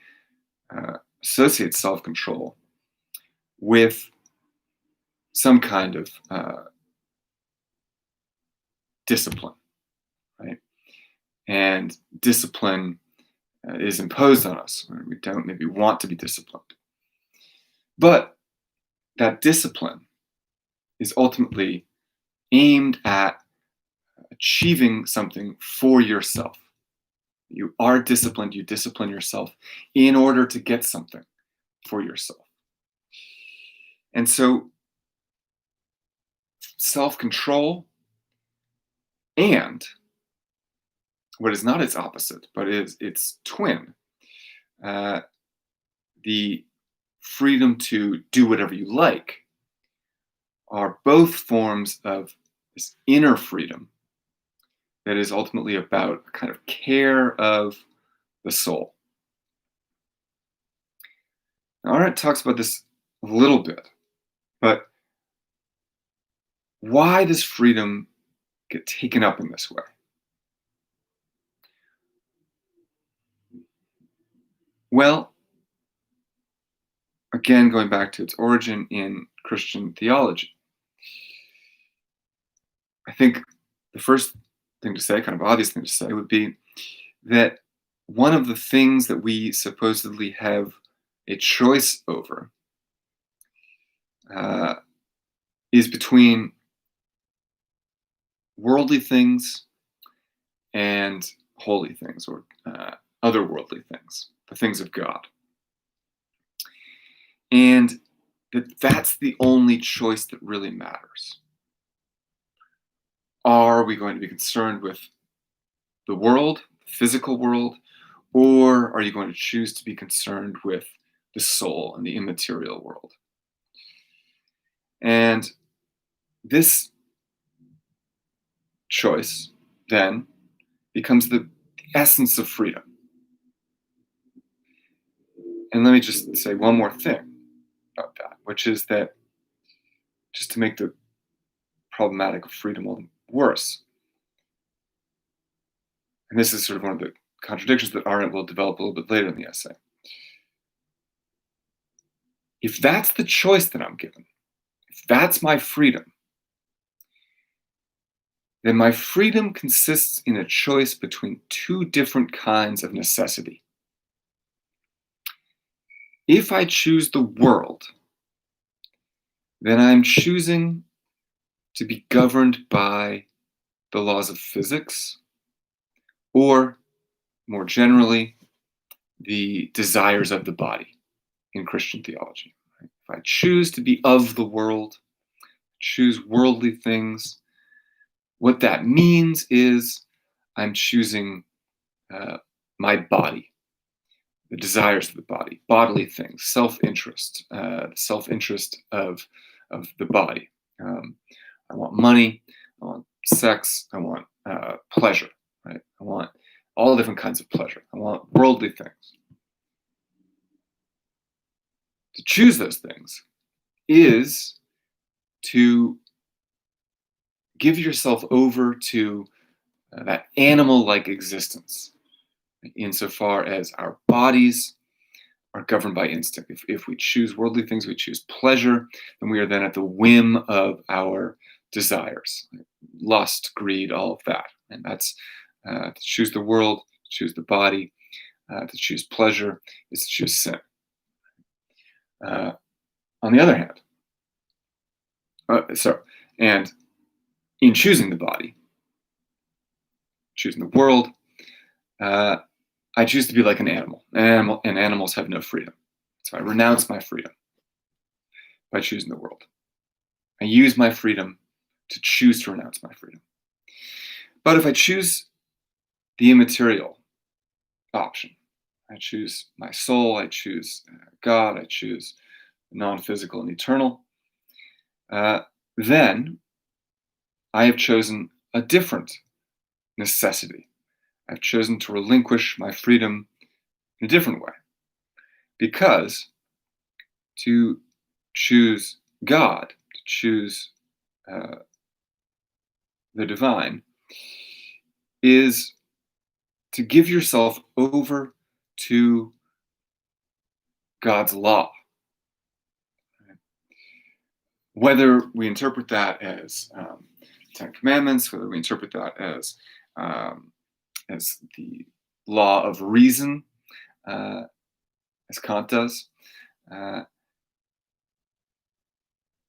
associate self-control with some kind of discipline, right? And discipline is imposed on us. We don't maybe want to be disciplined. But that discipline is ultimately aimed at achieving something for yourself. You are disciplined, you discipline yourself in order to get something for yourself. And so self-control and what is not its opposite, but is its twin, uh, the freedom to do whatever you like, are both forms of this inner freedom that is ultimately about a kind of care of the soul. Now, Arendt talks about this a little bit, but why does freedom get taken up in this way? Well, again, going back to its origin in Christian theology, I think the first thing to say, kind of obvious thing to say, would be that one of the things that we supposedly have a choice over uh, is between worldly things and holy things, or otherworldly things, the things of God. And that's the only choice that really matters. Are we going to be concerned with the world, the physical world, or are you going to choose to be concerned with the soul and the immaterial world? And this choice then becomes the essence of freedom. And let me just say one more thing about that, which is that just to make the problematic of freedom all worse, and this is sort of one of the contradictions that Arendt will develop a little bit later in the essay. If that's the choice that I'm given, if that's my freedom, then my freedom consists in a choice between two different kinds of necessity. If I choose the world, then I'm choosing to be governed by the laws of physics, or more generally, the desires of the body in Christian theology. If I choose to be of the world, choose worldly things, what that means is I'm choosing my body, the desires of the body, bodily things, self-interest, self-interest of the body. I want money, I want sex, I want pleasure, right? I want all different kinds of pleasure. I want worldly things. To choose those things is to give yourself over to that animal-like existence, insofar as our bodies are governed by instinct. If we choose worldly things, we choose pleasure, then we are then at the whim of our desires, lust, greed, all of that. And that's to choose the world, to choose the body, to choose pleasure is to choose sin. On the other hand, and in choosing the body, choosing the world, I choose to be like an animal. And animals have no freedom. So I renounce my freedom by choosing the world. I use my freedom to choose to renounce my freedom. But if I choose the immaterial option, I choose my soul, I choose God, I choose non-physical and eternal, then I have chosen a different necessity. I've chosen to relinquish my freedom in a different way. Because to choose God, to choose the divine, is to give yourself over to God's law. Whether we interpret that as Ten Commandments, whether we interpret that as the law of reason, as Kant does,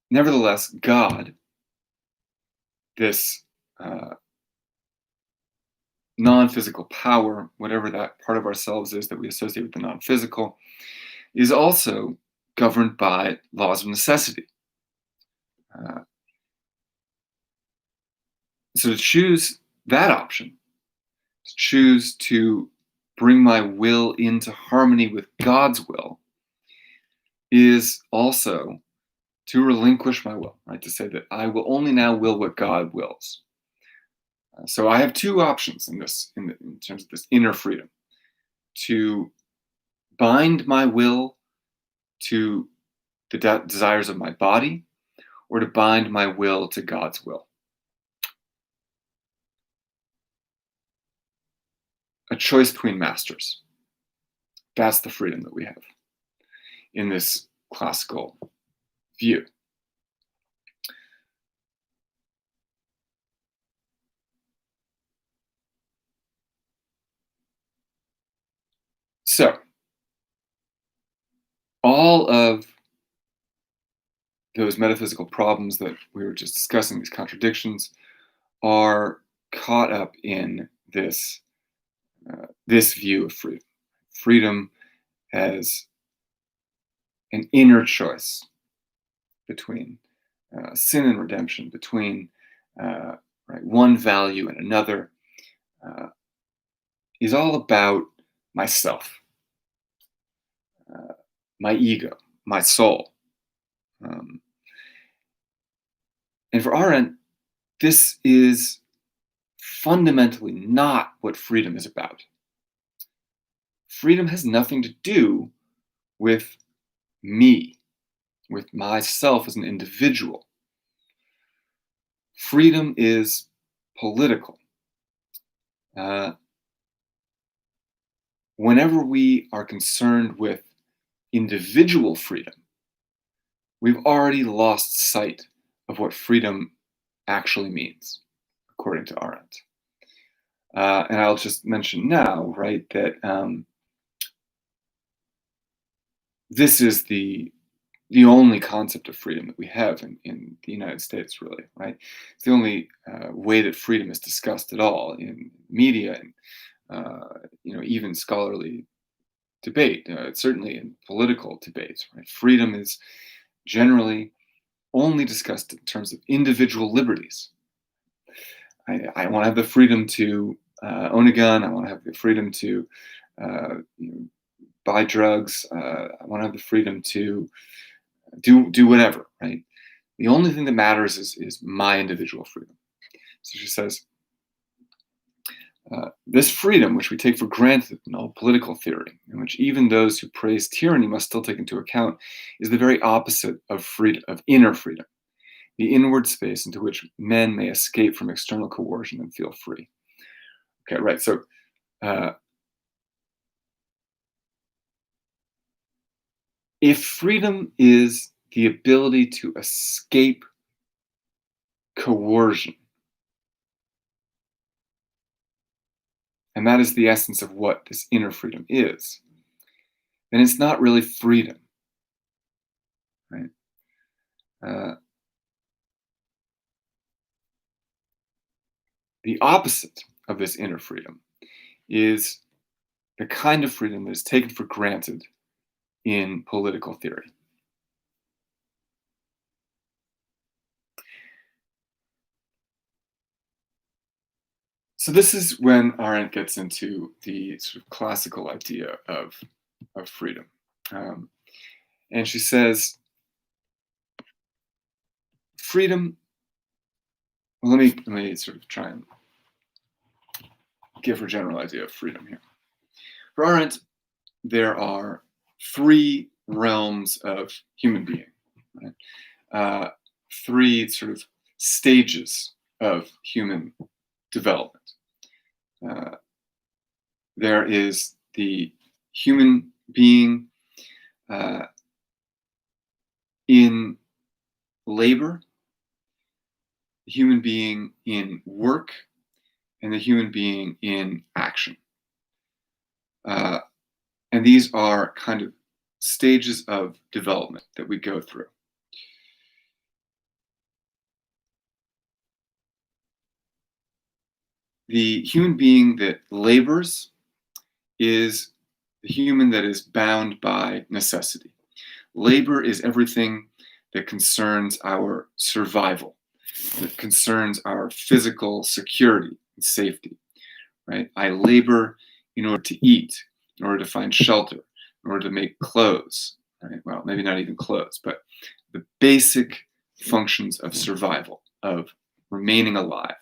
nevertheless, God, this non-physical power, whatever that part of ourselves is that we associate with the non-physical, is also governed by laws of necessity. Uh, so to choose that option, to choose to bring my will into harmony with God's will, is also to relinquish my will, right? To say that I will only now will what God wills. So I have two options in this, in terms of this inner freedom: to bind my will to the desires of my body, or to bind my will to God's will. A choice between masters. That's the freedom that we have in this classical view. So, all of those metaphysical problems that we were just discussing, these contradictions, are caught up in this view of freedom. Freedom as an inner choice between sin and redemption, between right, one value and another, uh, is all about myself, uh, my ego, my soul. Um, and for Arendt, this is fundamentally not what freedom is about. Freedom has nothing to do with me, with myself as an individual. Freedom is political. Uh, Whenever we are concerned with individual freedom, we've already lost sight of what freedom actually means, according to Arendt. And I'll just mention now, right, that this is the only concept of freedom that we have in the United States, really, right? It's the only way that freedom is discussed at all in media and even scholarly debate, certainly in political debates, right? Freedom is generally only discussed in terms of individual liberties. I want to have the freedom to own a gun. I want to have the freedom to uh, buy drugs. I want to have the freedom to do whatever, right? The only thing that matters is my individual freedom. So she says, this freedom, which we take for granted in all political theory, and which even those who praise tyranny must still take into account, is the very opposite of freedom, of inner freedom, the inward space into which men may escape from external coercion and feel free. Okay, right. So if freedom is the ability to escape coercion, and that is the essence of what this inner freedom is, then it's not really freedom, right? The opposite of this inner freedom is the kind of freedom that is taken for granted in political theory. So this is when Arendt gets into the sort of classical idea of freedom. Um, and she says, freedom, well, let me sort of try and give her general idea of freedom here. For Arendt, there are three realms of human being, right? Three sort of stages of human development. There is the human being uh, in labor, the human being in work, and the human being in action. And these are kind of stages of development that we go through. The human being that labors is the human that is bound by necessity. Labor is everything that concerns our survival, that concerns our physical security and safety, right? I labor in order to eat, in order to find shelter, in order to make clothes, right? Well, maybe not even clothes, but the basic functions of survival, of remaining alive,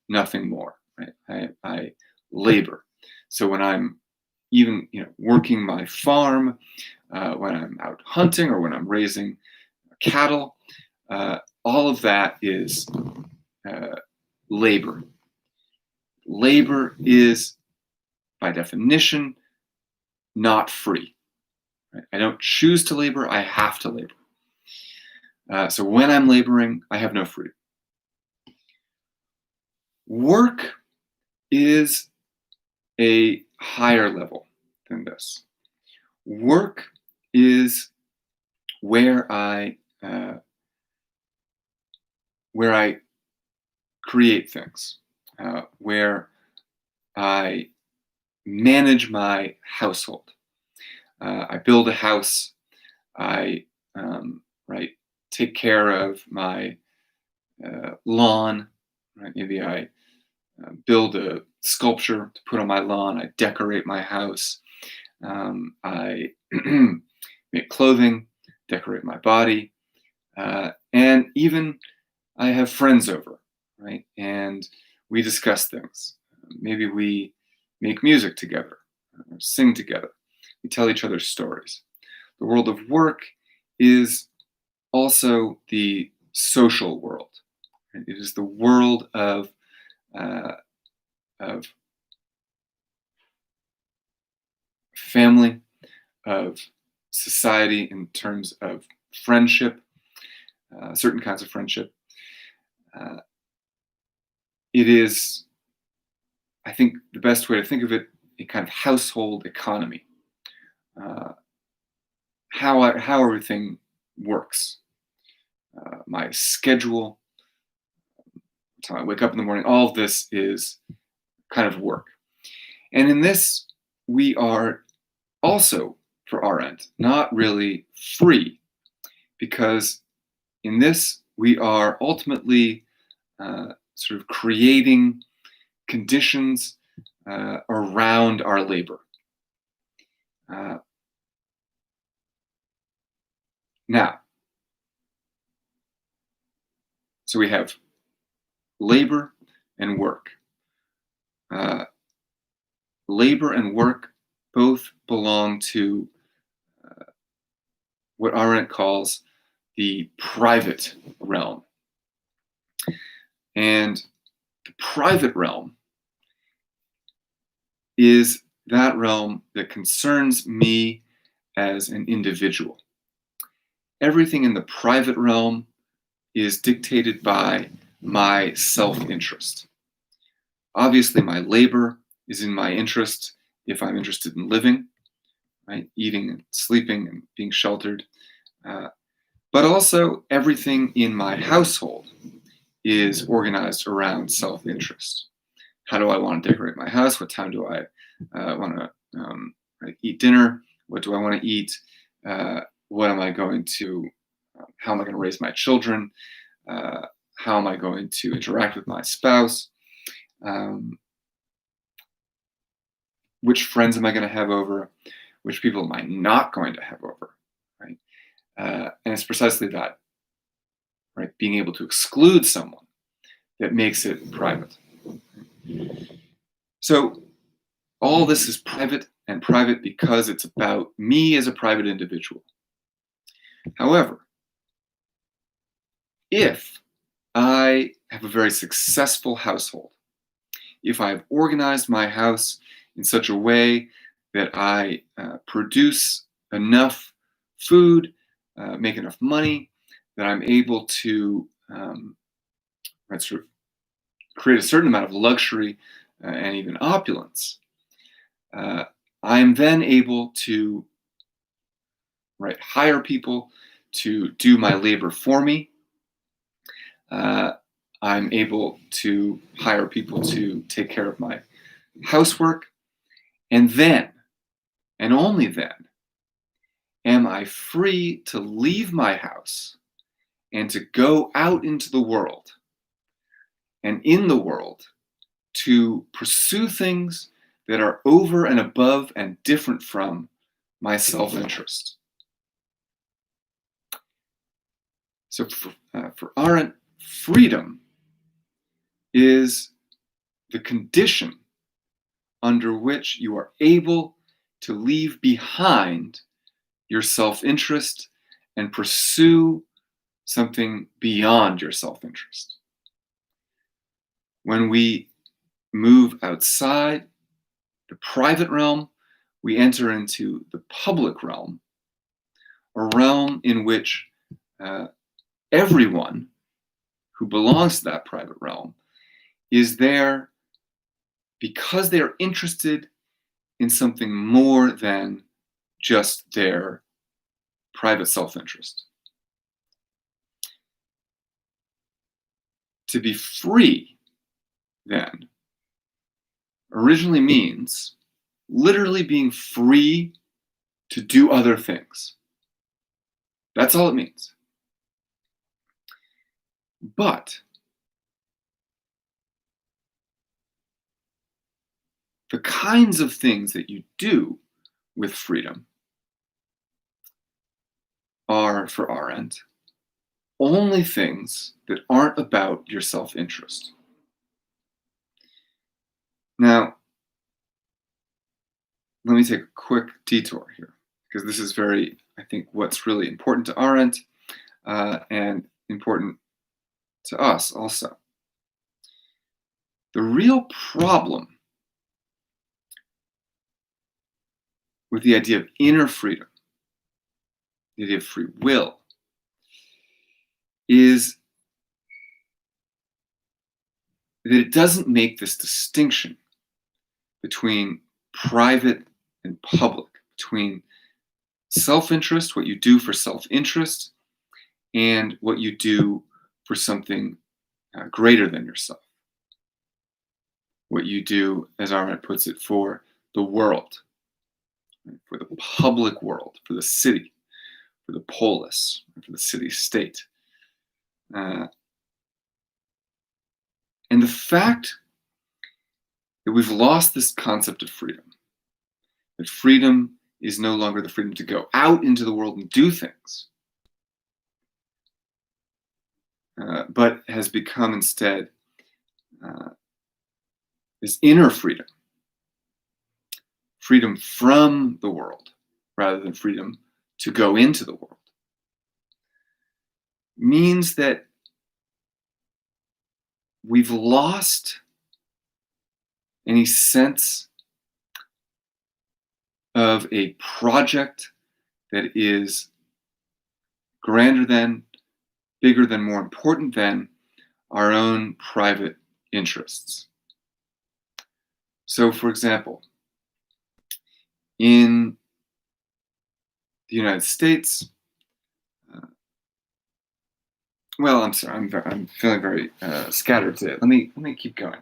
nothing more, right? I labor. So when I'm even, working my farm, when I'm out hunting or when I'm raising cattle, all of that is labor. Labor is, by definition, not free. Right? I don't choose to labor, I have to labor. So when I'm laboring, I have no freedom. Work is a higher level than this. Work is where I create things, where I manage my household. I build a house. I right, take care of my lawn. Right? Maybe I build a sculpture to put on my lawn. I decorate my house. I make clothing, decorate my body, and even I have friends over, right? And we discuss things. Maybe we make music together, or sing together. We tell each other stories. The world of work is also the social world. Right? It is the world of family, of society in terms of friendship, certain kinds of friendship. It is, I think, the best way to think of it, a kind of household economy. How everything works. My schedule, time I wake up in the morning, all of this is kind of work. And in this, we are also, for Arendt, not really free, because in this, we are ultimately sort of creating conditions around our labor. Now, so we have labor and work. Labor and work both belong to what Arendt calls the private realm. And the private realm is that realm that concerns me as an individual. Everything in the private realm is dictated by my self-interest. Obviously, my labor is in my interest if I'm interested in living, right? Eating and sleeping and being sheltered. But also, everything in my household is organized around self-interest. How do I want to decorate my house? What time do I want to eat dinner? What do I want to eat? What am I going to, how am I going to raise my children? How am I going to interact with my spouse? Which friends am I going to have over? Which people am I not going to have over? Right? And it's precisely that, right? Being able to exclude someone that makes it private. So all this is private, and private because it's about me as a private individual. However, if I have a very successful household, if I've organized my house in such a way that I produce enough food, make enough money, that I'm able to sort of create a certain amount of luxury and even opulence, I'm then able to hire people to do my labor for me. I'm able to hire people to take care of my housework. And then, and only then, am I free to leave my house and to go out into the world, and in the world to pursue things that are over and above and different from my self-interest. So for Arendt, freedom is the condition under which you are able to leave behind your self-interest and pursue something beyond your self-interest. When we move outside the private realm, we enter into the public realm, a realm in which everyone who belongs to that private realm is there because they are interested in something more than just their private self-interest. To be free, then, originally means literally being free to do other things. That's all it means. But the kinds of things that you do with freedom are, for Arendt, only things that aren't about your self-interest. Now, let me take a quick detour here, because this is I think, what's really important to Arendt and important to us also. The real problem with the idea of inner freedom, the idea of free will, is that it doesn't make this distinction between private and public, between self-interest, what you do for self-interest, and what you do for something greater than yourself. What you do, as Arendt puts it, for the world, for the public world, for the city, for the polis, for the city-state. And the fact that we've lost this concept of freedom, that freedom is no longer the freedom to go out into the world and do things, but has become instead this inner freedom, freedom from the world rather than freedom to go into the world, means that we've lost any sense of a project that is grander than, bigger than, more important than our own private interests. So, for example, in the United States, well, I'm sorry, I'm feeling very scattered today. Let me keep going.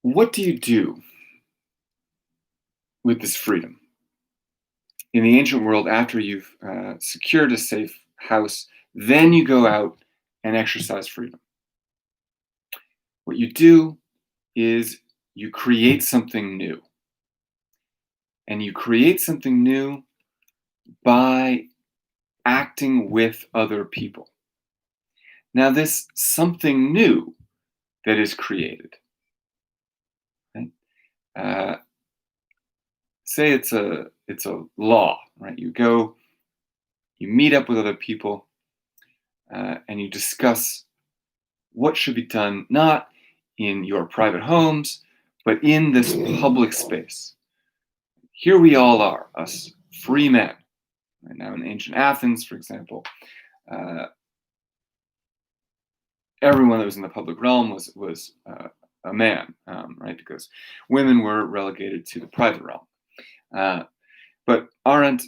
What do you do with this freedom in the ancient world after you've secured a safe house? Then you go out and exercise freedom. What you do is you create something new. And you create something new by acting with other people. Now, this something new that is created, right? Say it's a law, right? You meet up with other people, and you discuss what should be done, not in your private homes, but in this public space. Here we all are, us free men. Right now, in ancient Athens, for example, everyone that was in the public realm was a man, right? Because women were relegated to the private realm. But Arendt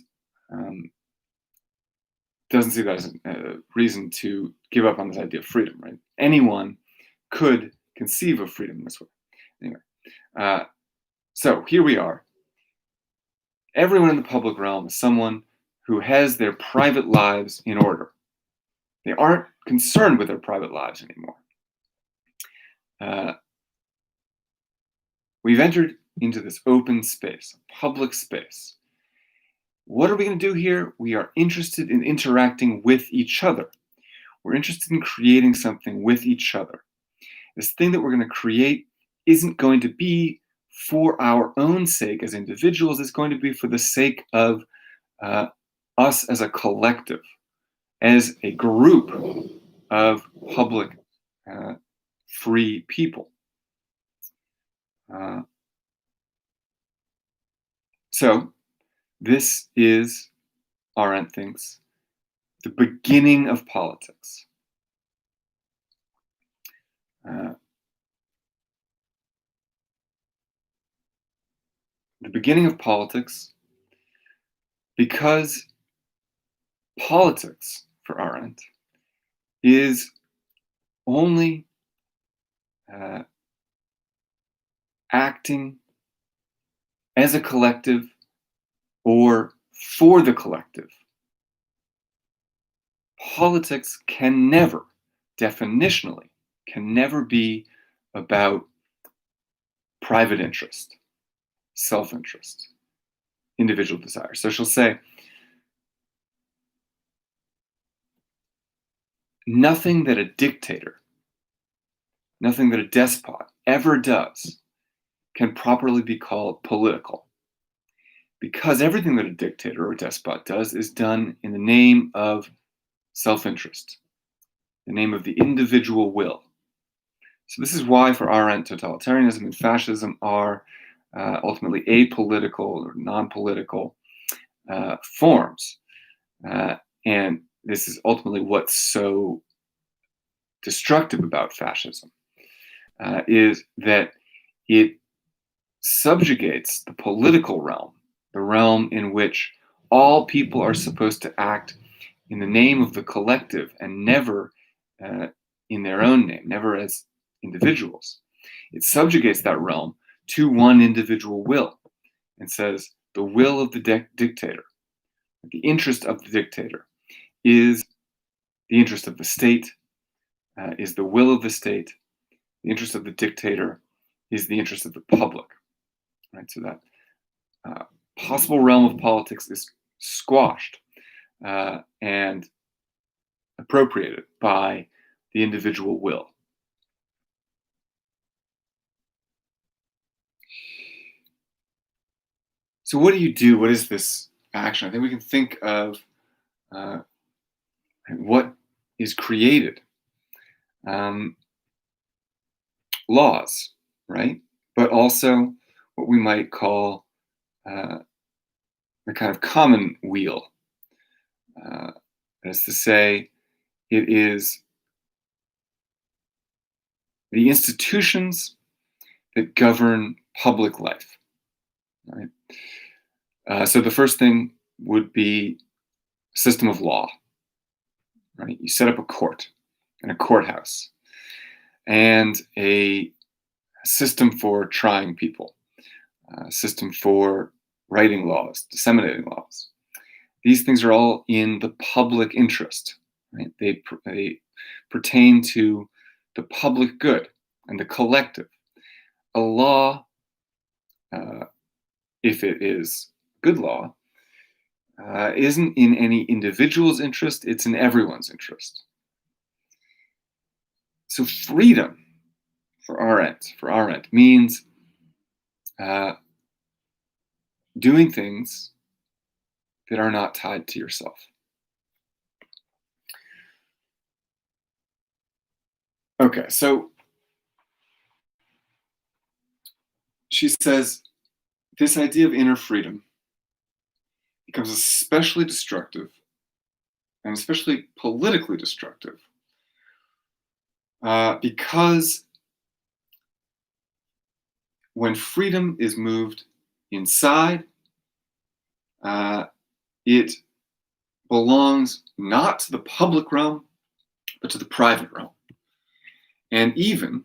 doesn't see that as a reason to give up on this idea of freedom, right? Anyone could conceive of freedom this way. Anyway, uh, so here we are. Everyone in the public realm is someone who has their private lives in order. They aren't concerned with their private lives anymore. Uh, we've entered into this open space, public space. What are we going to do here? We are interested in interacting with each other. We're interested in creating something with each other. This thing that we're going to create isn't going to be for our own sake as individuals. It's going to be for the sake of us as a collective, as a group of public, free people. So this is, Arendt thinks, the beginning of politics. The beginning of politics, because politics, for Arendt, is only acting as a collective or for the collective. Politics can never, definitionally, can never be about private interest, self-interest, individual desire. So she'll say, nothing that a dictator, nothing that a despot ever does can properly be called political, because everything that a dictator or a despot does is done in the name of self-interest, the name of the individual will. So this is why, for Arendt, totalitarianism and fascism are ultimately apolitical or non-political forms. And this is ultimately what's so destructive about fascism, is that it subjugates the political realm, the realm in which all people are supposed to act in the name of the collective and never in their own name, never as individuals. It subjugates that realm to one individual will and says the will of the dictator, the interest of the dictator, is the interest of the state, is the will of the state. The interest of the dictator is the interest of the public. Right? So that possible realm of politics is squashed and appropriated by the individual will. So what do you do? What is this action? I think we can think of what is created. Laws, right? But also what we might call the kind of commonweal. That is to say, it is the institutions that govern public life. Right? So the first thing would be a system of law. Right? You set up a court and a courthouse and a system for trying people, a system for writing laws, disseminating laws. These things are all in the public interest. Right? They pertain to the public good and the collective. A law, if it is good law, isn't in any individual's interest, it's in everyone's interest. So freedom for Arendt means doing things that are not tied to yourself. Okay, so she says this idea of inner freedom becomes especially destructive and especially politically destructive because when freedom is moved inside, it belongs not to the public realm, but to the private realm. And even,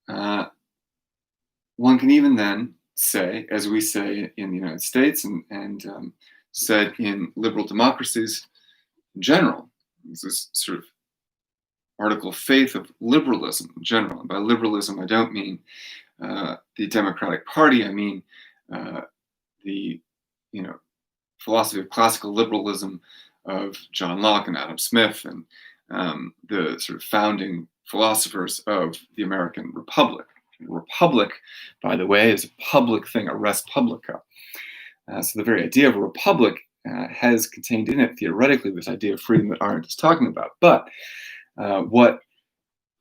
uh, one can even then say, as we say in the United States and said in liberal democracies in general, this sort of article of faith of liberalism in general. And by liberalism, I don't mean the Democratic Party. I mean the you know philosophy of classical liberalism of John Locke and Adam Smith and the sort of founding philosophers of the American Republic. Republic, by the way, is a public thing, a res publica. So the very idea of a republic has contained in it theoretically this idea of freedom that Arendt is talking about. But what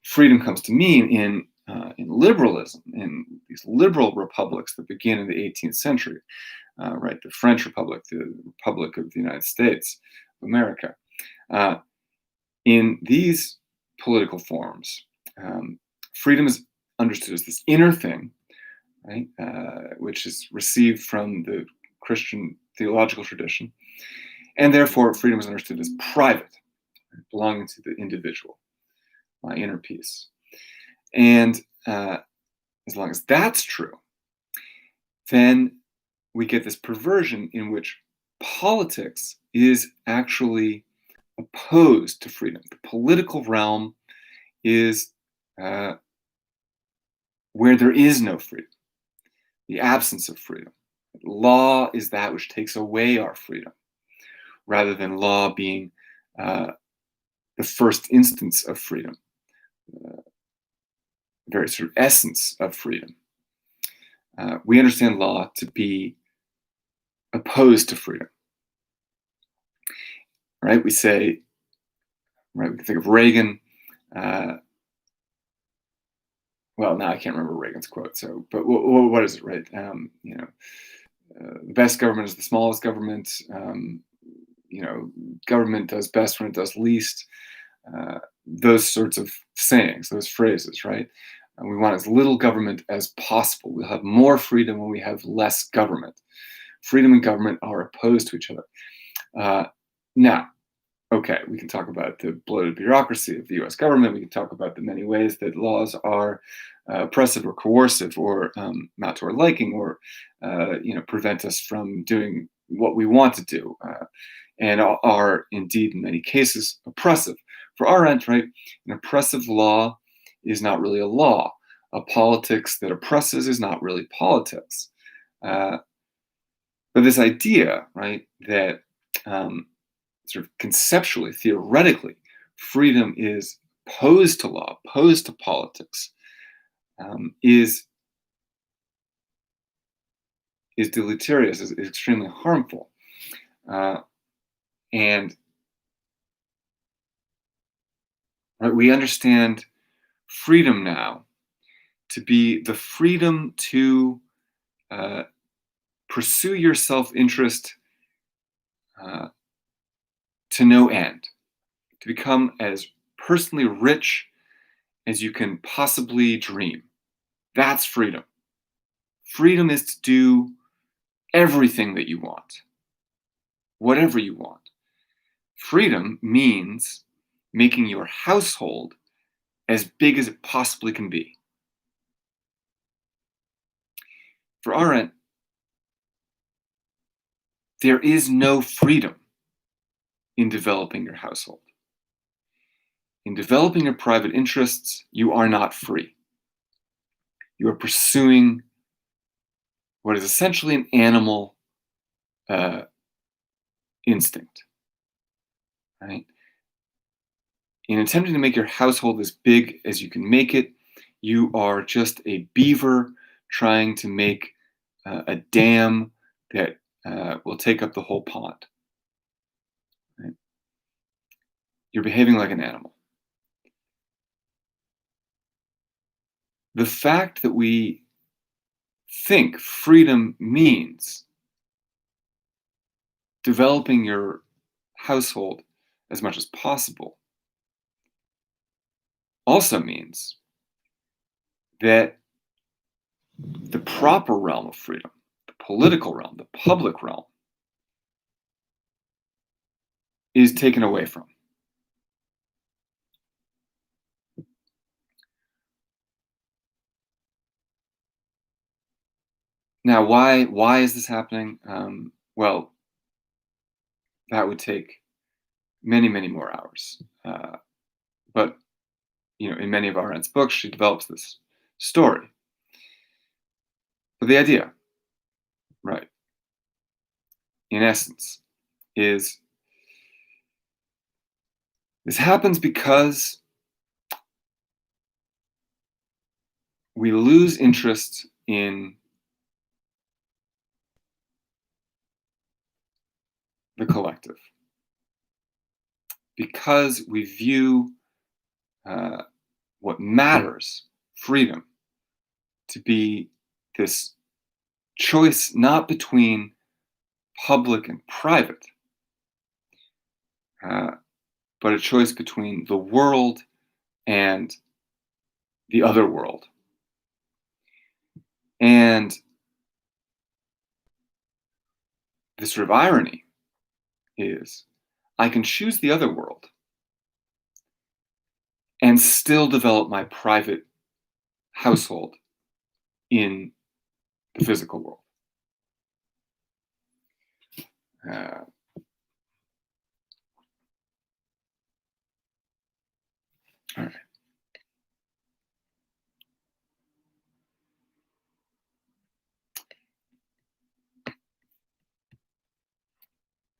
freedom comes to mean in liberalism, in these liberal republics that begin in the 18th century, right? The French Republic, the Republic of the United States of America. In these political forms, freedom is understood as this inner thing, right? Which is received from the Christian theological tradition, and therefore freedom is understood as private, belonging to the individual, my inner peace. And as long as that's true, then we get this perversion in which politics is actually opposed to freedom. The political realm is where there is no freedom, the absence of freedom. Law is that which takes away our freedom, rather than law being the first instance of freedom, the very sort of essence of freedom. We understand law to be opposed to freedom, right? We say, right, we can think of Reagan. Well, now I can't remember Reagan's quote. So, but what is it, right? The best government is the smallest government. Government does best when it does least. Those sorts of sayings, those phrases, right? And we want as little government as possible. We'll have more freedom when we have less government. Freedom and government are opposed to each other. Now, okay, we can talk about the bloated bureaucracy of the US government. We can talk about the many ways that laws are oppressive or coercive or not to our liking or, prevent us from doing what we want to do and are indeed in many cases oppressive. For Arendt, right, an oppressive law is not really a law. A politics that oppresses is not really politics. But this idea, right, that sort of conceptually, theoretically, freedom is opposed to law, opposed to politics, is deleterious, is extremely harmful. And right, we understand freedom now to be the freedom to pursue your self-interest to no end, to become as personally rich as you can possibly dream. That's freedom. Freedom is to do everything that you want, whatever you want. Freedom means making your household as big as it possibly can be. For Arendt, there is no freedom in developing your household. In developing your private interests, you are not free. You are pursuing what is essentially an animal instinct, right? In attempting to make your household as big as you can make it, you are just a beaver trying to make a dam that will take up the whole pond. Right? You're behaving like an animal. The fact that we think freedom means developing your household as much as possible also means that the proper realm of freedom, the political realm, the public realm, is taken away from. Now, why is this happening? Well, that would take many more hours. But in many of Arendt's books, she develops this story. But the idea, right, in essence, is this happens because we lose interest in the collective, because we view uh, what matters, freedom, to be this choice not between public and private, uh, but a choice between the world and the other world. And the sort of irony is I can choose the other world and still develop my private household in the physical world. Uh, all right.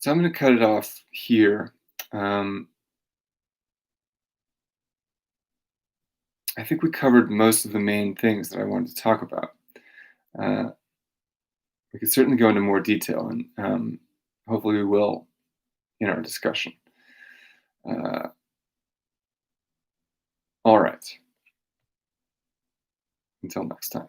So I'm going to cut it off here. I think we covered most of the main things that I wanted to talk about. Uh, we could certainly go into more detail, and hopefully we will in our discussion. All right. Until next time.